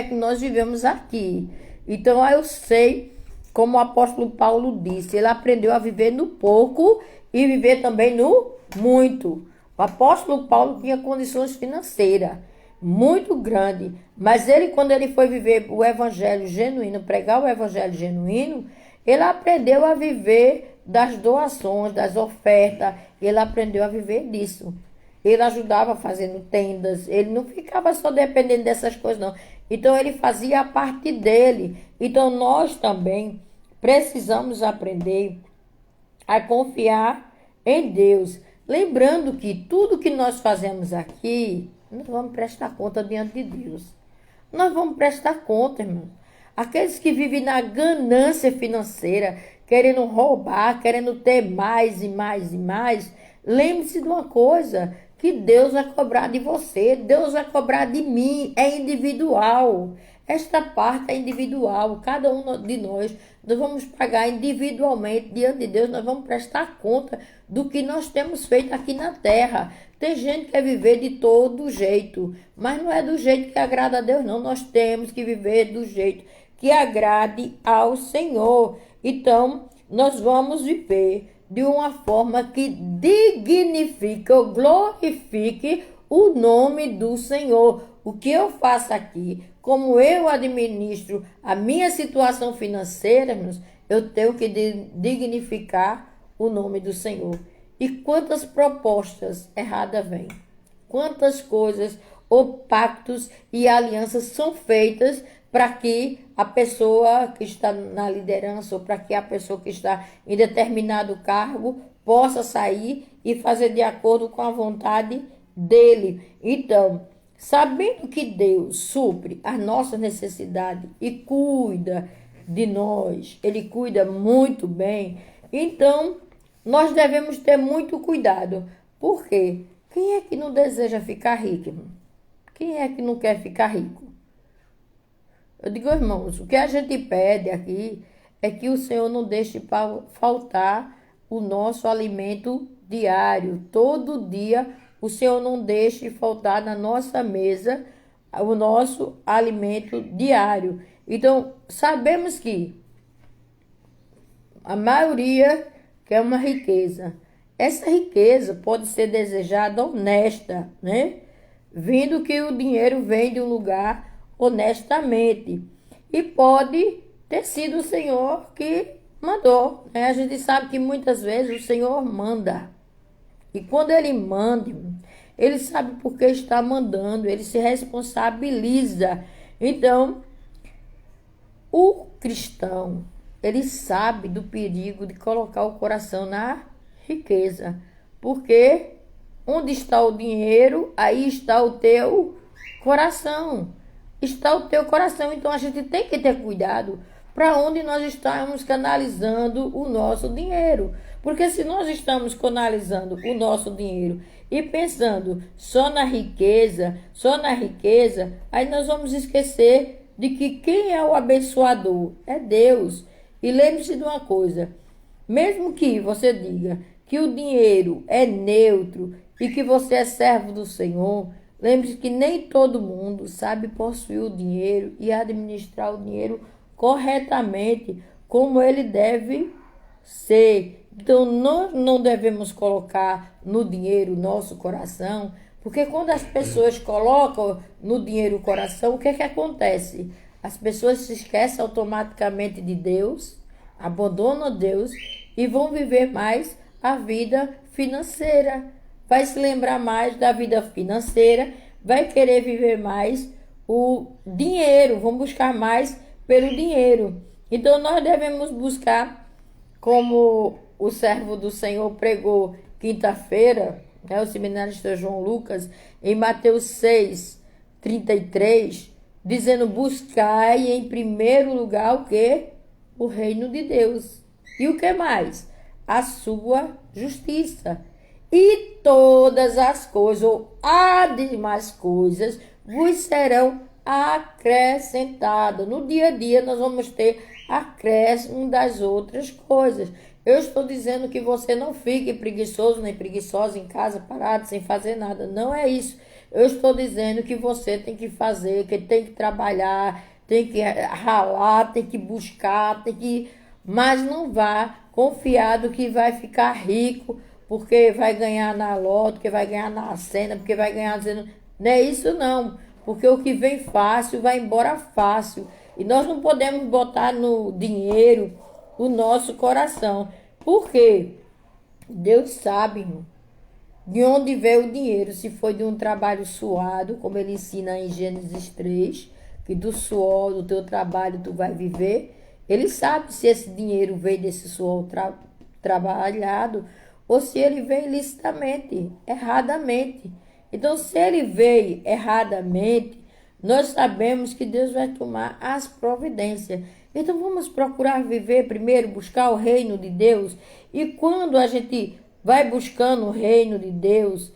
que nós vivemos aqui. Então eu sei, como o apóstolo Paulo disse, ele aprendeu a viver no pouco e viver também no muito. O apóstolo Paulo tinha condições financeiras muito grandes, mas ele, quando ele foi viver o evangelho genuíno, pregar o evangelho genuíno, ele aprendeu a viver das doações, das ofertas, ele aprendeu a viver disso. Ele ajudava fazendo tendas, ele não ficava só dependendo dessas coisas, não. Então, ele fazia a parte dele. Então, nós também precisamos aprender a confiar em Deus. Lembrando que tudo que nós fazemos aqui, nós vamos prestar conta diante de Deus. Nós vamos prestar conta, irmão. Aqueles que vivem na ganância financeira, querendo roubar, querendo ter mais e mais e mais, lembre-se de uma coisa, que Deus vai cobrar de você, Deus vai cobrar de mim, é individual. Esta parte é individual, cada um de nós vamos pagar individualmente diante de Deus, nós vamos prestar conta do que nós temos feito aqui na terra. Tem gente que quer viver de todo jeito, mas não é do jeito que agrada a Deus, não. Nós temos que viver do jeito que agrade ao Senhor. Então, nós vamos viver de uma forma que dignifique ou glorifique o nome do Senhor. O que eu faço aqui, como eu administro a minha situação financeira, meus, eu tenho que dignificar o nome do Senhor. E quantas propostas erradas vêm? Quantas coisas ou pactos e alianças são feitas para que a pessoa que está na liderança ou para que a pessoa que está em determinado cargo possa sair e fazer de acordo com a vontade dele. Então, sabendo que Deus supre as nossas necessidades e cuida de nós, ele cuida muito bem, então nós devemos ter muito cuidado. Por quê? Quem é que não deseja ficar rico, irmão? Quem é que não quer ficar rico? Eu digo, irmãos, o que a gente pede aqui é que o Senhor não deixe faltar o nosso alimento diário. Todo dia o Senhor não deixe faltar na nossa mesa o nosso alimento diário. Então, sabemos que a maioria quer uma riqueza. Essa riqueza pode ser desejada honesta, né? Vindo que o dinheiro vem de um lugar honestamente. E pode ter sido o Senhor que mandou, né? A gente sabe que muitas vezes o Senhor manda. E quando ele manda, ele sabe por que está mandando, ele se responsabiliza. Então, o cristão, ele sabe do perigo de colocar o coração na riqueza. Porque onde está o dinheiro, aí está o teu coração. Está o teu coração. Então a gente tem que ter cuidado para onde nós estamos canalizando o nosso dinheiro. Porque se nós estamos canalizando o nosso dinheiro e pensando só na riqueza, aí nós vamos esquecer de que quem é o abençoador é Deus. E lembre-se de uma coisa, mesmo que você diga que o dinheiro é neutro e que você é servo do Senhor, lembre-se que nem todo mundo sabe possuir o dinheiro e administrar o dinheiro corretamente, como ele deve ser. Então, nós não devemos colocar no dinheiro nosso coração, porque quando as pessoas colocam no dinheiro o coração, o que é que acontece? As pessoas se esquecem automaticamente de Deus, abandonam Deus e vão viver mais a vida financeira. Vai se lembrar mais da vida financeira, vai querer viver mais o dinheiro, vão buscar mais pelo dinheiro. Então, nós devemos buscar, como o servo do Senhor pregou quinta-feira, né, o seminarista João Lucas, em Mateus 6:33, dizendo: buscai em primeiro lugar o quê? O reino de Deus. E o que mais? A sua justiça. E todas as coisas, ou as demais coisas, vos serão acrescentadas. No dia a dia nós vamos ter acréscimo das outras coisas. Eu estou dizendo que você não fique preguiçoso nem preguiçosa em casa, parado, sem fazer nada. Não é isso. Eu estou dizendo que você tem que fazer, que tem que trabalhar, tem que ralar, tem que buscar, mas não vá confiado que vai ficar rico, porque vai ganhar na loto, que vai ganhar na cena, porque vai ganhar dizendo. Não é isso não. Porque o que vem fácil vai embora fácil. E nós não podemos botar no dinheiro o nosso coração. Por quê? Deus sabe, irmão, de onde veio o dinheiro. Se foi de um trabalho suado, como ele ensina em Gênesis 3, que do suor do teu trabalho tu vai viver. Ele sabe se esse dinheiro veio desse suor trabalhado ou se ele veio ilicitamente, erradamente. Então, se ele veio erradamente, nós sabemos que Deus vai tomar as providências. Então, vamos procurar viver primeiro, buscar o reino de Deus. E quando a gente vai buscando o reino de Deus,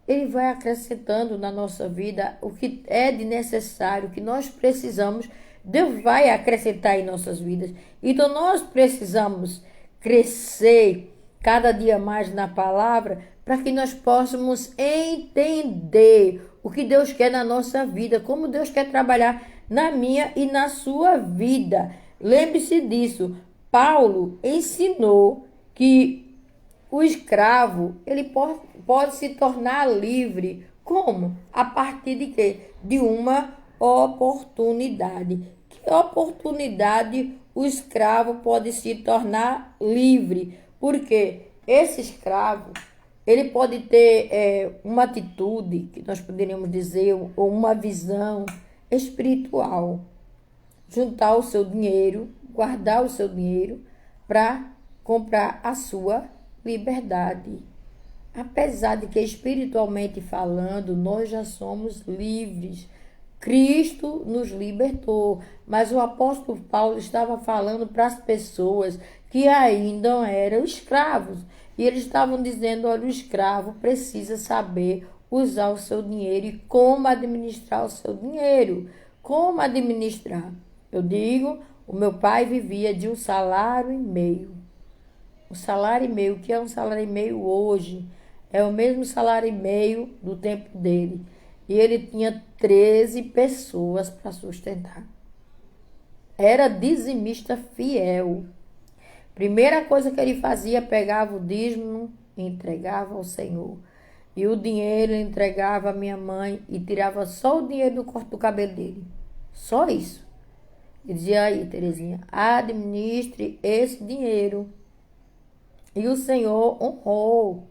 ele vai acrescentando na nossa vida o que é de necessário, o que nós precisamos. Deus vai acrescentar em nossas vidas. Então, nós precisamos crescer cada dia mais na palavra para que nós possamos entender o que Deus quer na nossa vida, como Deus quer trabalhar na minha e na sua vida. Lembre-se disso. Paulo ensinou que o escravo ele pode se tornar livre. Como? A partir de quê? De uma oportunidade. Que oportunidade o escravo pode se tornar livre? Porque esse escravo ele pode ter uma atitude, que nós poderíamos dizer, ou uma visão espiritual. Juntar o seu dinheiro, guardar o seu dinheiro para comprar a sua liberdade. Apesar de que espiritualmente falando, nós já somos livres. Cristo nos libertou, mas o apóstolo Paulo estava falando para as pessoas que ainda eram escravos. E eles estavam dizendo, olha, o escravo precisa saber usar o seu dinheiro e como administrar o seu dinheiro. Como administrar? Eu digo, o meu pai vivia de 1,5 salário. O salário e meio, o que é 1,5 salário hoje? É o mesmo salário e meio do tempo dele. E ele tinha 13 pessoas para sustentar. Era dizimista fiel. Primeira coisa que ele fazia, pegava o dízimo e entregava ao Senhor. E o dinheiro ele entregava à minha mãe e tirava só o dinheiro do corte do cabelo dele. Só isso. Ele dizia, aí, Terezinha, administre esse dinheiro. E o Senhor honrou.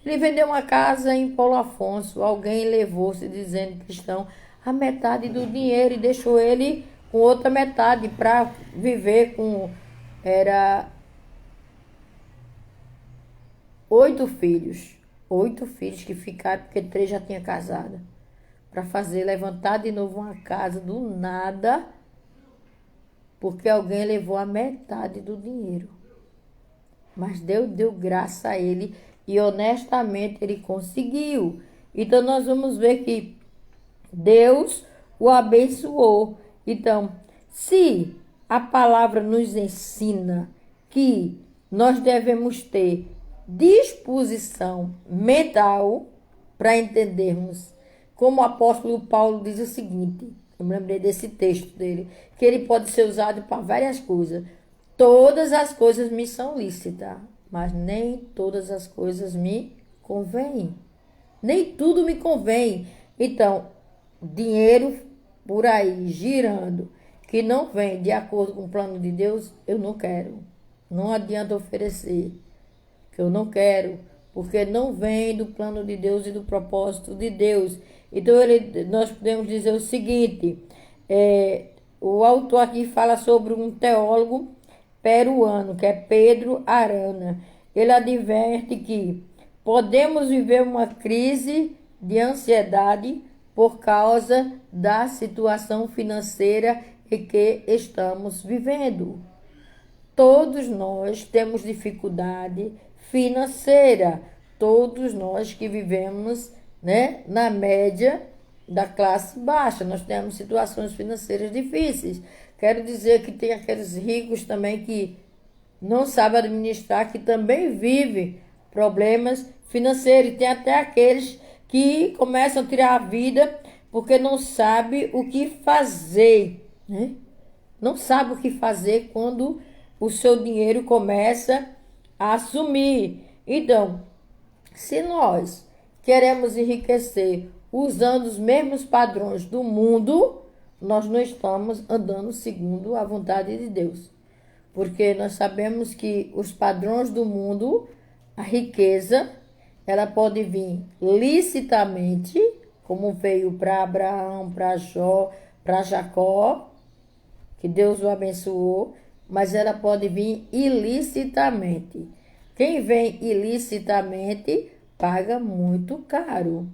Ele vendeu uma casa em Paulo Afonso. Alguém levou-se, dizendo cristão, a metade do dinheiro e deixou ele com outra metade para viver com... Era 8 filhos. 8 filhos que ficaram, porque 3 já tinham casado. Para levantar de novo uma casa do nada, porque alguém levou a metade do dinheiro. Mas Deus deu graça a ele e honestamente ele conseguiu. Então nós vamos ver que Deus o abençoou. Então, se a palavra nos ensina que nós devemos ter disposição mental para entendermos, como o apóstolo Paulo diz o seguinte, eu me lembrei desse texto dele, que ele pode ser usado para várias coisas. Todas as coisas me são lícitas, mas nem todas as coisas me convêm. Nem tudo me convém. Então, dinheiro por aí girando, que não vem de acordo com o plano de Deus, eu não quero. Não adianta oferecer, que eu não quero, porque não vem do plano de Deus e do propósito de Deus. Então, nós podemos dizer o seguinte, o autor aqui fala sobre um teólogo peruano, que é Pedro Arana. Ele adverte que podemos viver uma crise de ansiedade por causa da situação financeira em que estamos vivendo. Todos nós temos dificuldade financeira. Todos nós que vivemos, né, na média da classe baixa, nós temos situações financeiras difíceis. Quero dizer que tem aqueles ricos também que não sabem administrar, que também vivem problemas financeiros. E tem até aqueles que começam a tirar a vida porque não sabem o que fazer, né? Não sabe o que fazer quando o seu dinheiro começa a sumir. Então, se nós queremos enriquecer usando os mesmos padrões do mundo, nós não estamos andando segundo a vontade de Deus. Porque nós sabemos que os padrões do mundo, a riqueza, ela pode vir licitamente, como veio para Abraão, para Jó, para Jacó, que Deus o abençoou, mas ela pode vir ilicitamente. Quem vem ilicitamente paga muito caro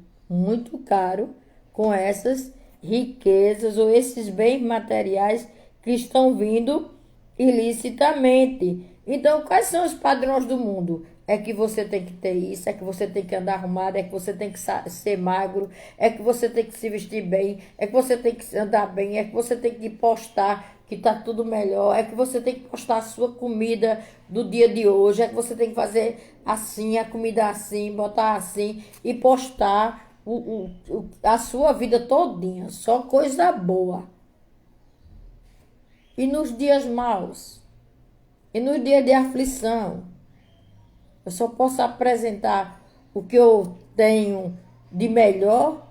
com essas riquezas ou esses bens materiais que estão vindo ilicitamente. Então, quais são os padrões do mundo? É que você tem que ter isso, é que você tem que andar arrumado, é que você tem que ser magro, é que você tem que se vestir bem, é que você tem que andar bem, é que você tem que postar que tá tudo melhor, é que você tem que postar a sua comida do dia de hoje, é que você tem que fazer assim, a comida assim, botar assim e postar a sua vida todinha, só coisa boa. E nos dias maus, e nos dias de aflição, eu só posso apresentar o que eu tenho de melhor.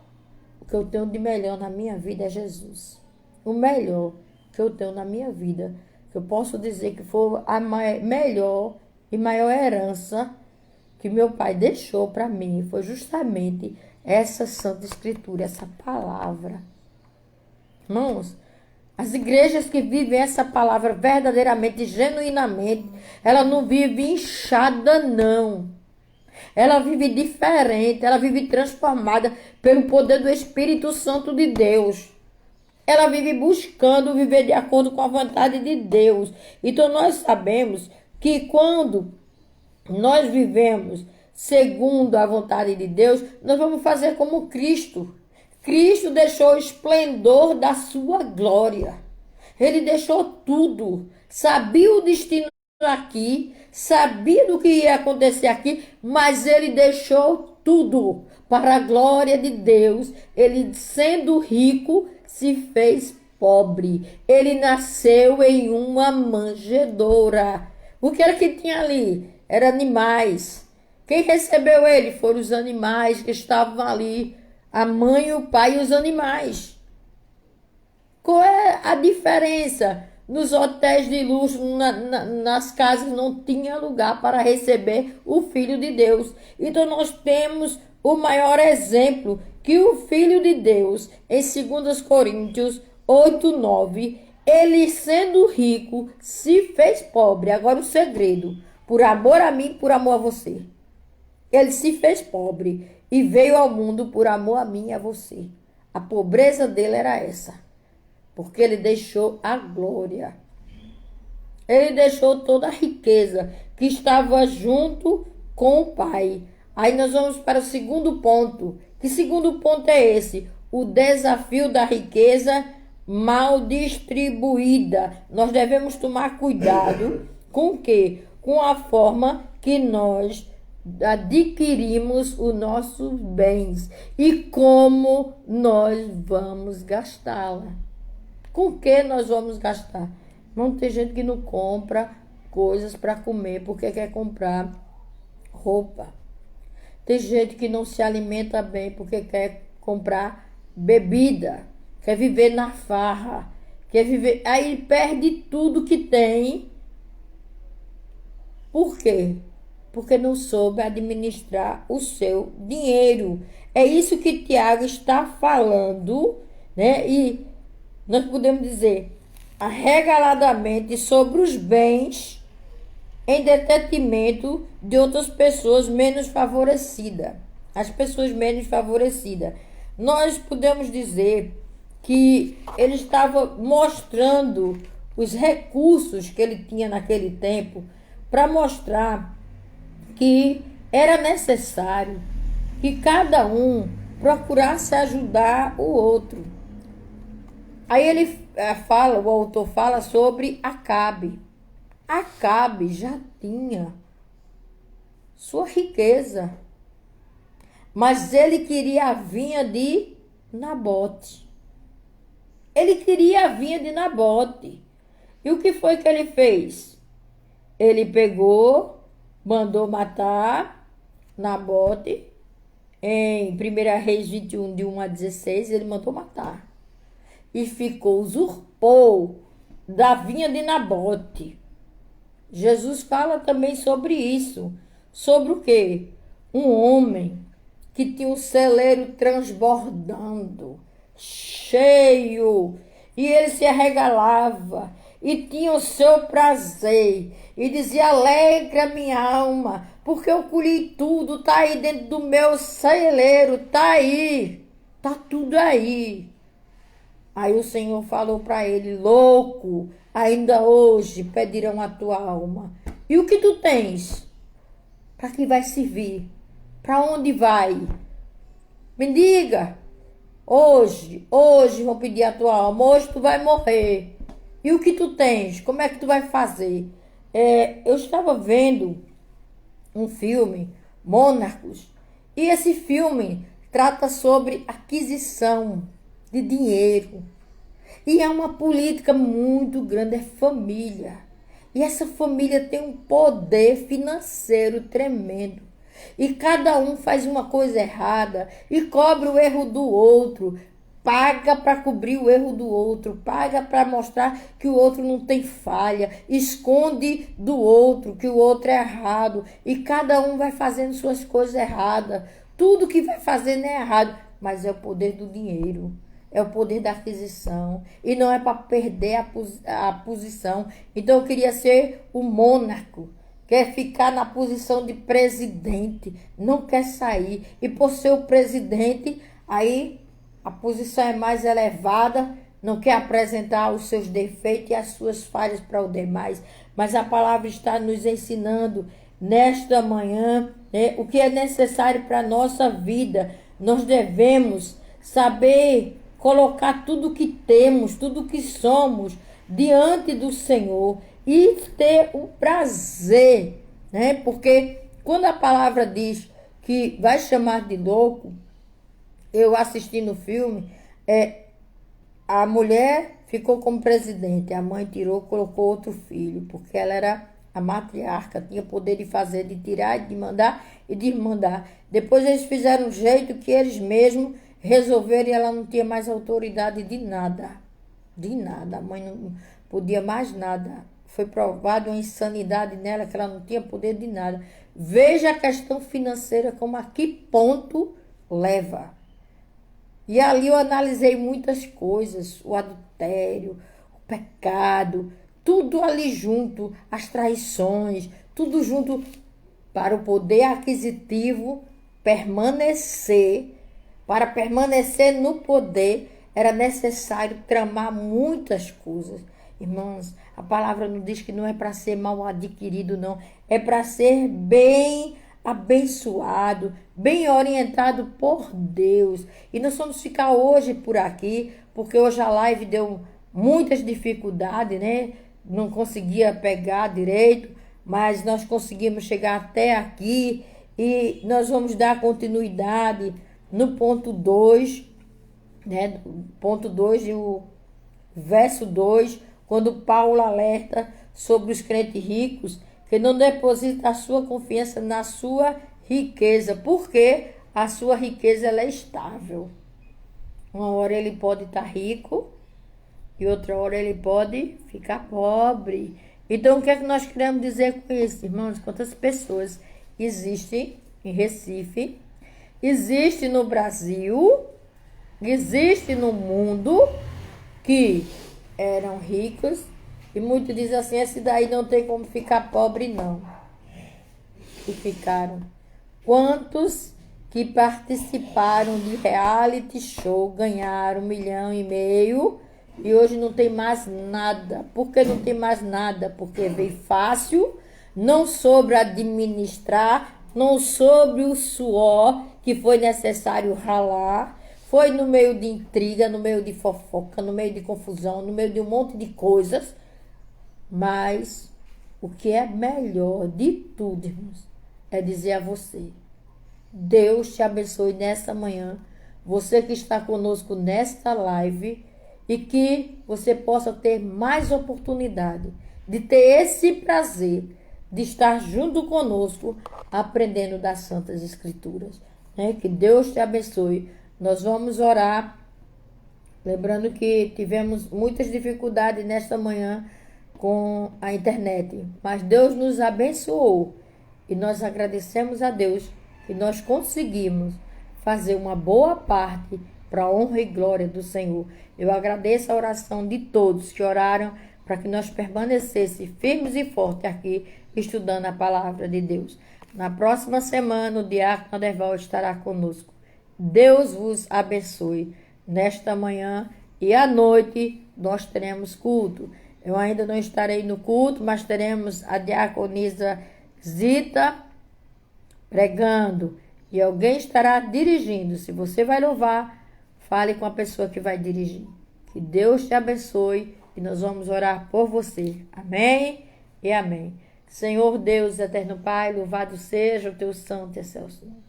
O que eu tenho de melhor na minha vida é Jesus. O melhor que eu tenho na minha vida, que eu posso dizer que foi a melhor e maior herança que meu pai deixou para mim, foi justamente essa Santa Escritura, essa palavra. Irmãos, As igrejas que vivem essa palavra verdadeiramente, genuinamente, ela não vive inchada, não. Ela vive diferente, ela vive transformada pelo poder do Espírito Santo de Deus. Ela vive buscando viver de acordo com a vontade de Deus. Então nós sabemos que quando nós vivemos segundo a vontade de Deus, nós vamos fazer como Cristo. Cristo deixou o esplendor da sua glória. Ele deixou tudo. Sabia o destino aqui, sabia do que ia acontecer aqui, mas ele deixou tudo para a glória de Deus. Ele, sendo rico, se fez pobre. Ele nasceu em uma manjedoura. O que era que tinha ali? Eram animais. Quem recebeu ele foram os animais que estavam ali. A mãe, o pai e os animais. Qual é a diferença? Nos hotéis de luxo, nas casas, não tinha lugar para receber o Filho de Deus. Então nós temos o maior exemplo que o Filho de Deus, em 2 Coríntios 8:9, ele sendo rico, se fez pobre. Agora o segredo, por amor a mim, por amor a você. Ele se fez pobre e veio ao mundo por amor a mim e a você. A pobreza dele era essa, porque ele deixou a glória. Ele deixou toda a riqueza que estava junto com o Pai. Aí nós vamos para o segundo ponto. Que segundo ponto é esse? O desafio da riqueza mal distribuída. Nós devemos tomar cuidado com o quê? Com a forma que nós adquirimos os nossos bens e como nós vamos gastá-la. Com que nós vamos gastar? Não tem gente que não compra coisas para comer porque quer comprar roupa. Tem gente que não se alimenta bem porque quer comprar bebida, quer viver na farra, quer viver, aí perde tudo que tem. Por quê? Porque não soube administrar o seu dinheiro. É isso que Tiago está falando, né? E nós podemos dizer arregaladamente sobre os bens em detrimento de outras pessoas menos favorecidas. As pessoas menos favorecidas. Nós podemos dizer que ele estava mostrando os recursos que ele tinha naquele tempo para mostrar que era necessário que cada um procurasse ajudar o outro. Aí ele fala, o autor fala sobre Acabe. Acabe já tinha sua riqueza, mas ele queria a vinha de Nabote. Ele queria a vinha de Nabote. E o que foi que ele fez? Ele pegou, mandou matar Nabote. Em 1 Reis 21, de 1 a 16, ele mandou matar. E usurpou da vinha de Nabote. Jesus fala também sobre isso. Sobre o quê? Um homem que tinha um celeiro transbordando, cheio, e ele se arregalava, e tinha o seu prazer, e dizia: alegra minha alma, porque eu colhi tudo, está aí dentro do meu celeiro, está aí, está tudo aí. Aí o Senhor falou para ele: louco, ainda hoje pedirão a tua alma. E o que tu tens? Para que vai servir? Para onde vai? Me diga. Hoje vão pedir a tua alma. Hoje tu vai morrer. E o que tu tens? Como é que tu vai fazer? Eu estava vendo um filme, Monarcos, e esse filme trata sobre aquisição de dinheiro. E é uma política muito grande, é família. E essa família tem um poder financeiro tremendo. E cada um faz uma coisa errada e cobre o erro do outro. Paga para cobrir o erro do outro. Paga para mostrar que o outro não tem falha. Esconde do outro que o outro é errado. E cada um vai fazendo suas coisas erradas. Tudo que vai fazendo é errado. Mas é o poder do dinheiro. é o poder da aquisição. E não é para perder a posição. Então eu queria ser o monarca. Quer ficar na posição de presidente. Não quer sair. E por ser o presidente, aí a posição é mais elevada. Não quer apresentar os seus defeitos e as suas falhas para os demais. Mas a palavra está nos ensinando nesta manhã, né, o que é necessário para a nossa vida. Nós devemos saber colocar tudo que temos, tudo que somos diante do Senhor e ter o prazer, né? Porque quando a palavra diz que vai chamar de louco, eu assisti no filme, a mulher ficou como presidente, a mãe tirou, colocou outro filho, porque ela era a matriarca, tinha poder de fazer, de tirar, de mandar e de mandar. Depois eles fizeram um jeito que eles mesmos resolveram e ela não tinha mais autoridade de nada. De nada. A mãe não podia mais nada. Foi provado uma insanidade nela, que ela não tinha poder de nada. Veja a questão financeira como a que ponto leva. E ali eu analisei muitas coisas, o adultério, o pecado, tudo ali junto, as traições, tudo junto para o poder aquisitivo permanecer. Para permanecer no poder era necessário tramar muitas coisas. Irmãos, a palavra não diz que não é para ser mal adquirido, não. É para ser bem abençoado, bem orientado por Deus. E nós vamos ficar hoje por aqui, porque hoje a live deu muitas dificuldades, né? Não conseguia pegar direito, mas nós conseguimos chegar até aqui e nós vamos dar continuidade no ponto 2, né? Ponto 2 e o verso 2, quando Paulo alerta sobre os crentes ricos que não deposita a sua confiança na sua riqueza, porque a sua riqueza ela é estável. Uma hora ele pode estar rico e outra hora ele pode ficar pobre. Então, o que é que nós queremos dizer com isso, irmãos? Quantas pessoas existem em Recife, existe no Brasil, existe no mundo que eram ricos e muitos dizem assim, esse daí não tem como ficar pobre não. E ficaram. Quantos que participaram de reality show ganharam 1,5 milhão e hoje não tem mais nada. Por que não tem mais nada? Porque veio fácil, não soube administrar, não soube o suor que foi necessário ralar. Foi no meio de intriga, no meio de fofoca, no meio de confusão, no meio de um monte de coisas. Mas o que é melhor de tudo, irmãos, é dizer a você, Deus te abençoe nessa manhã, você que está conosco nesta live, e que você possa ter mais oportunidade de ter esse prazer de estar junto conosco, aprendendo das Santas Escrituras. Né? Que Deus te abençoe. Nós vamos orar, lembrando que tivemos muitas dificuldades nesta manhã com a internet, mas Deus nos abençoou e nós agradecemos a Deus que nós conseguimos fazer uma boa parte para a honra e glória do Senhor. Eu agradeço a oração de todos que oraram para que nós permanecêssemos firmes e fortes aqui estudando a palavra de Deus. Na próxima semana o diácono Aderval estará conosco. Deus vos abençoe. Nesta manhã e à noite nós teremos culto. Eu ainda não estarei no culto, mas teremos a diaconisa Zita pregando e alguém estará dirigindo. Se você vai louvar, fale com a pessoa que vai dirigir. Que Deus te abençoe e nós vamos orar por você. Amém e amém. Senhor Deus, eterno Pai, louvado seja o teu santo e excelso nome.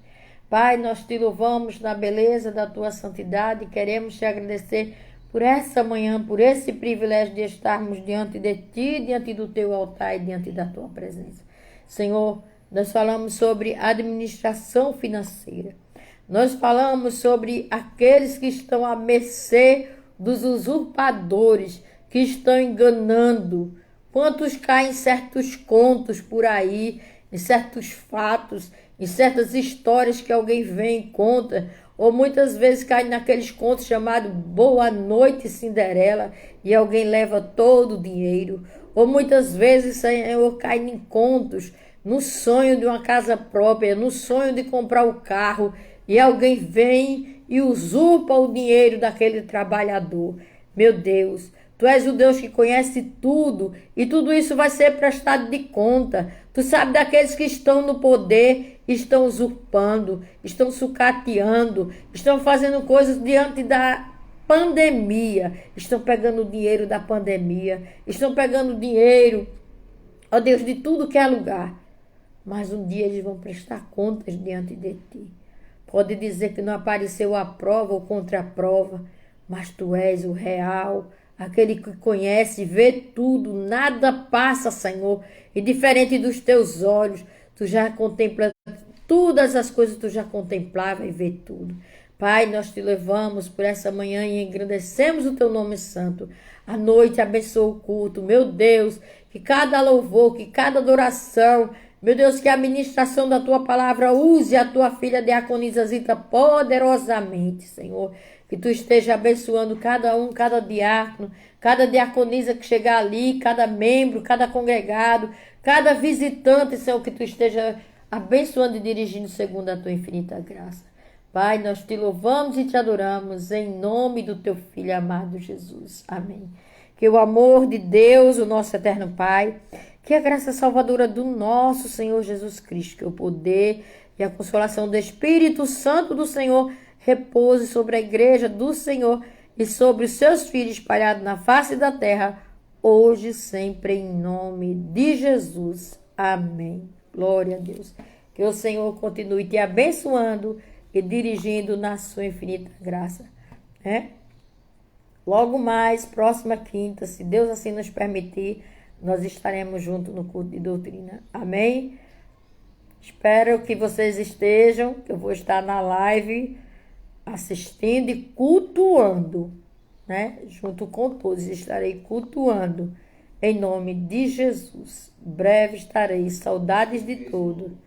Pai, nós te louvamos na beleza da tua santidade e queremos te agradecer por essa manhã, por esse privilégio de estarmos diante de ti, diante do teu altar e diante da tua presença. Senhor, nós falamos sobre administração financeira. Nós falamos sobre aqueles que estão à mercê dos usurpadores, que estão enganando. Quantos caem em certos contos por aí, em certos fatos, em certas histórias que alguém vem e conta, ou muitas vezes cai naqueles contos chamados Boa Noite Cinderela e alguém leva todo o dinheiro, ou muitas vezes, Senhor, cai em contos, no sonho de uma casa própria, no sonho de comprar o carro e alguém vem e usurpa o dinheiro daquele trabalhador. Meu Deus, Tu és o Deus que conhece tudo e tudo isso vai ser prestado de conta. Tu sabe daqueles que estão no poder, estão usurpando, estão sucateando, estão fazendo coisas diante da pandemia, estão pegando o dinheiro da pandemia, estão pegando dinheiro, ó Deus, de tudo que é lugar. Mas um dia eles vão prestar contas diante de Ti. Pode dizer que não apareceu a prova ou contra a prova, mas Tu és o real, aquele que conhece, vê tudo, nada passa, Senhor. E diferente dos Teus olhos, Tu já contempla todas as coisas, Tu já contemplava e vê tudo. Pai, nós Te levamos por essa manhã e engrandecemos o Teu nome santo. À noite abençoa o culto, meu Deus, que cada louvor, que cada adoração, meu Deus, que a ministração da Tua palavra use a Tua filha Diaconisa Zita poderosamente, Senhor. Que Tu esteja abençoando cada um, cada diácono, cada diaconisa que chegar ali, cada membro, cada congregado, cada visitante, Senhor, que Tu esteja abençoando e dirigindo segundo a Tua infinita graça. Pai, nós Te louvamos e Te adoramos em nome do Teu Filho amado Jesus. Amém. Que o amor de Deus, o nosso eterno Pai, que a graça salvadora do nosso Senhor Jesus Cristo, que o poder e a consolação do Espírito Santo do Senhor repouse sobre a igreja do Senhor e sobre os seus filhos espalhados na face da terra, hoje e sempre, em nome de Jesus. Amém. Glória a Deus. Que o Senhor continue te abençoando e dirigindo na sua infinita graça. Logo mais, próxima quinta, se Deus assim nos permitir, nós estaremos juntos no culto de doutrina. Amém? Espero que vocês estejam, que eu vou estar na live assistindo e cultuando, junto com todos, estarei cultuando em nome de Jesus. Breve estarei, saudades de tudo.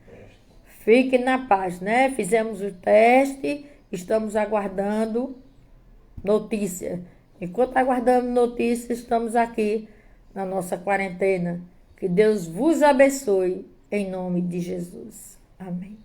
Fiquem na paz, Fizemos o teste, estamos aguardando notícia. Enquanto aguardamos notícia, estamos aqui na nossa quarentena. Que Deus vos abençoe em nome de Jesus. Amém.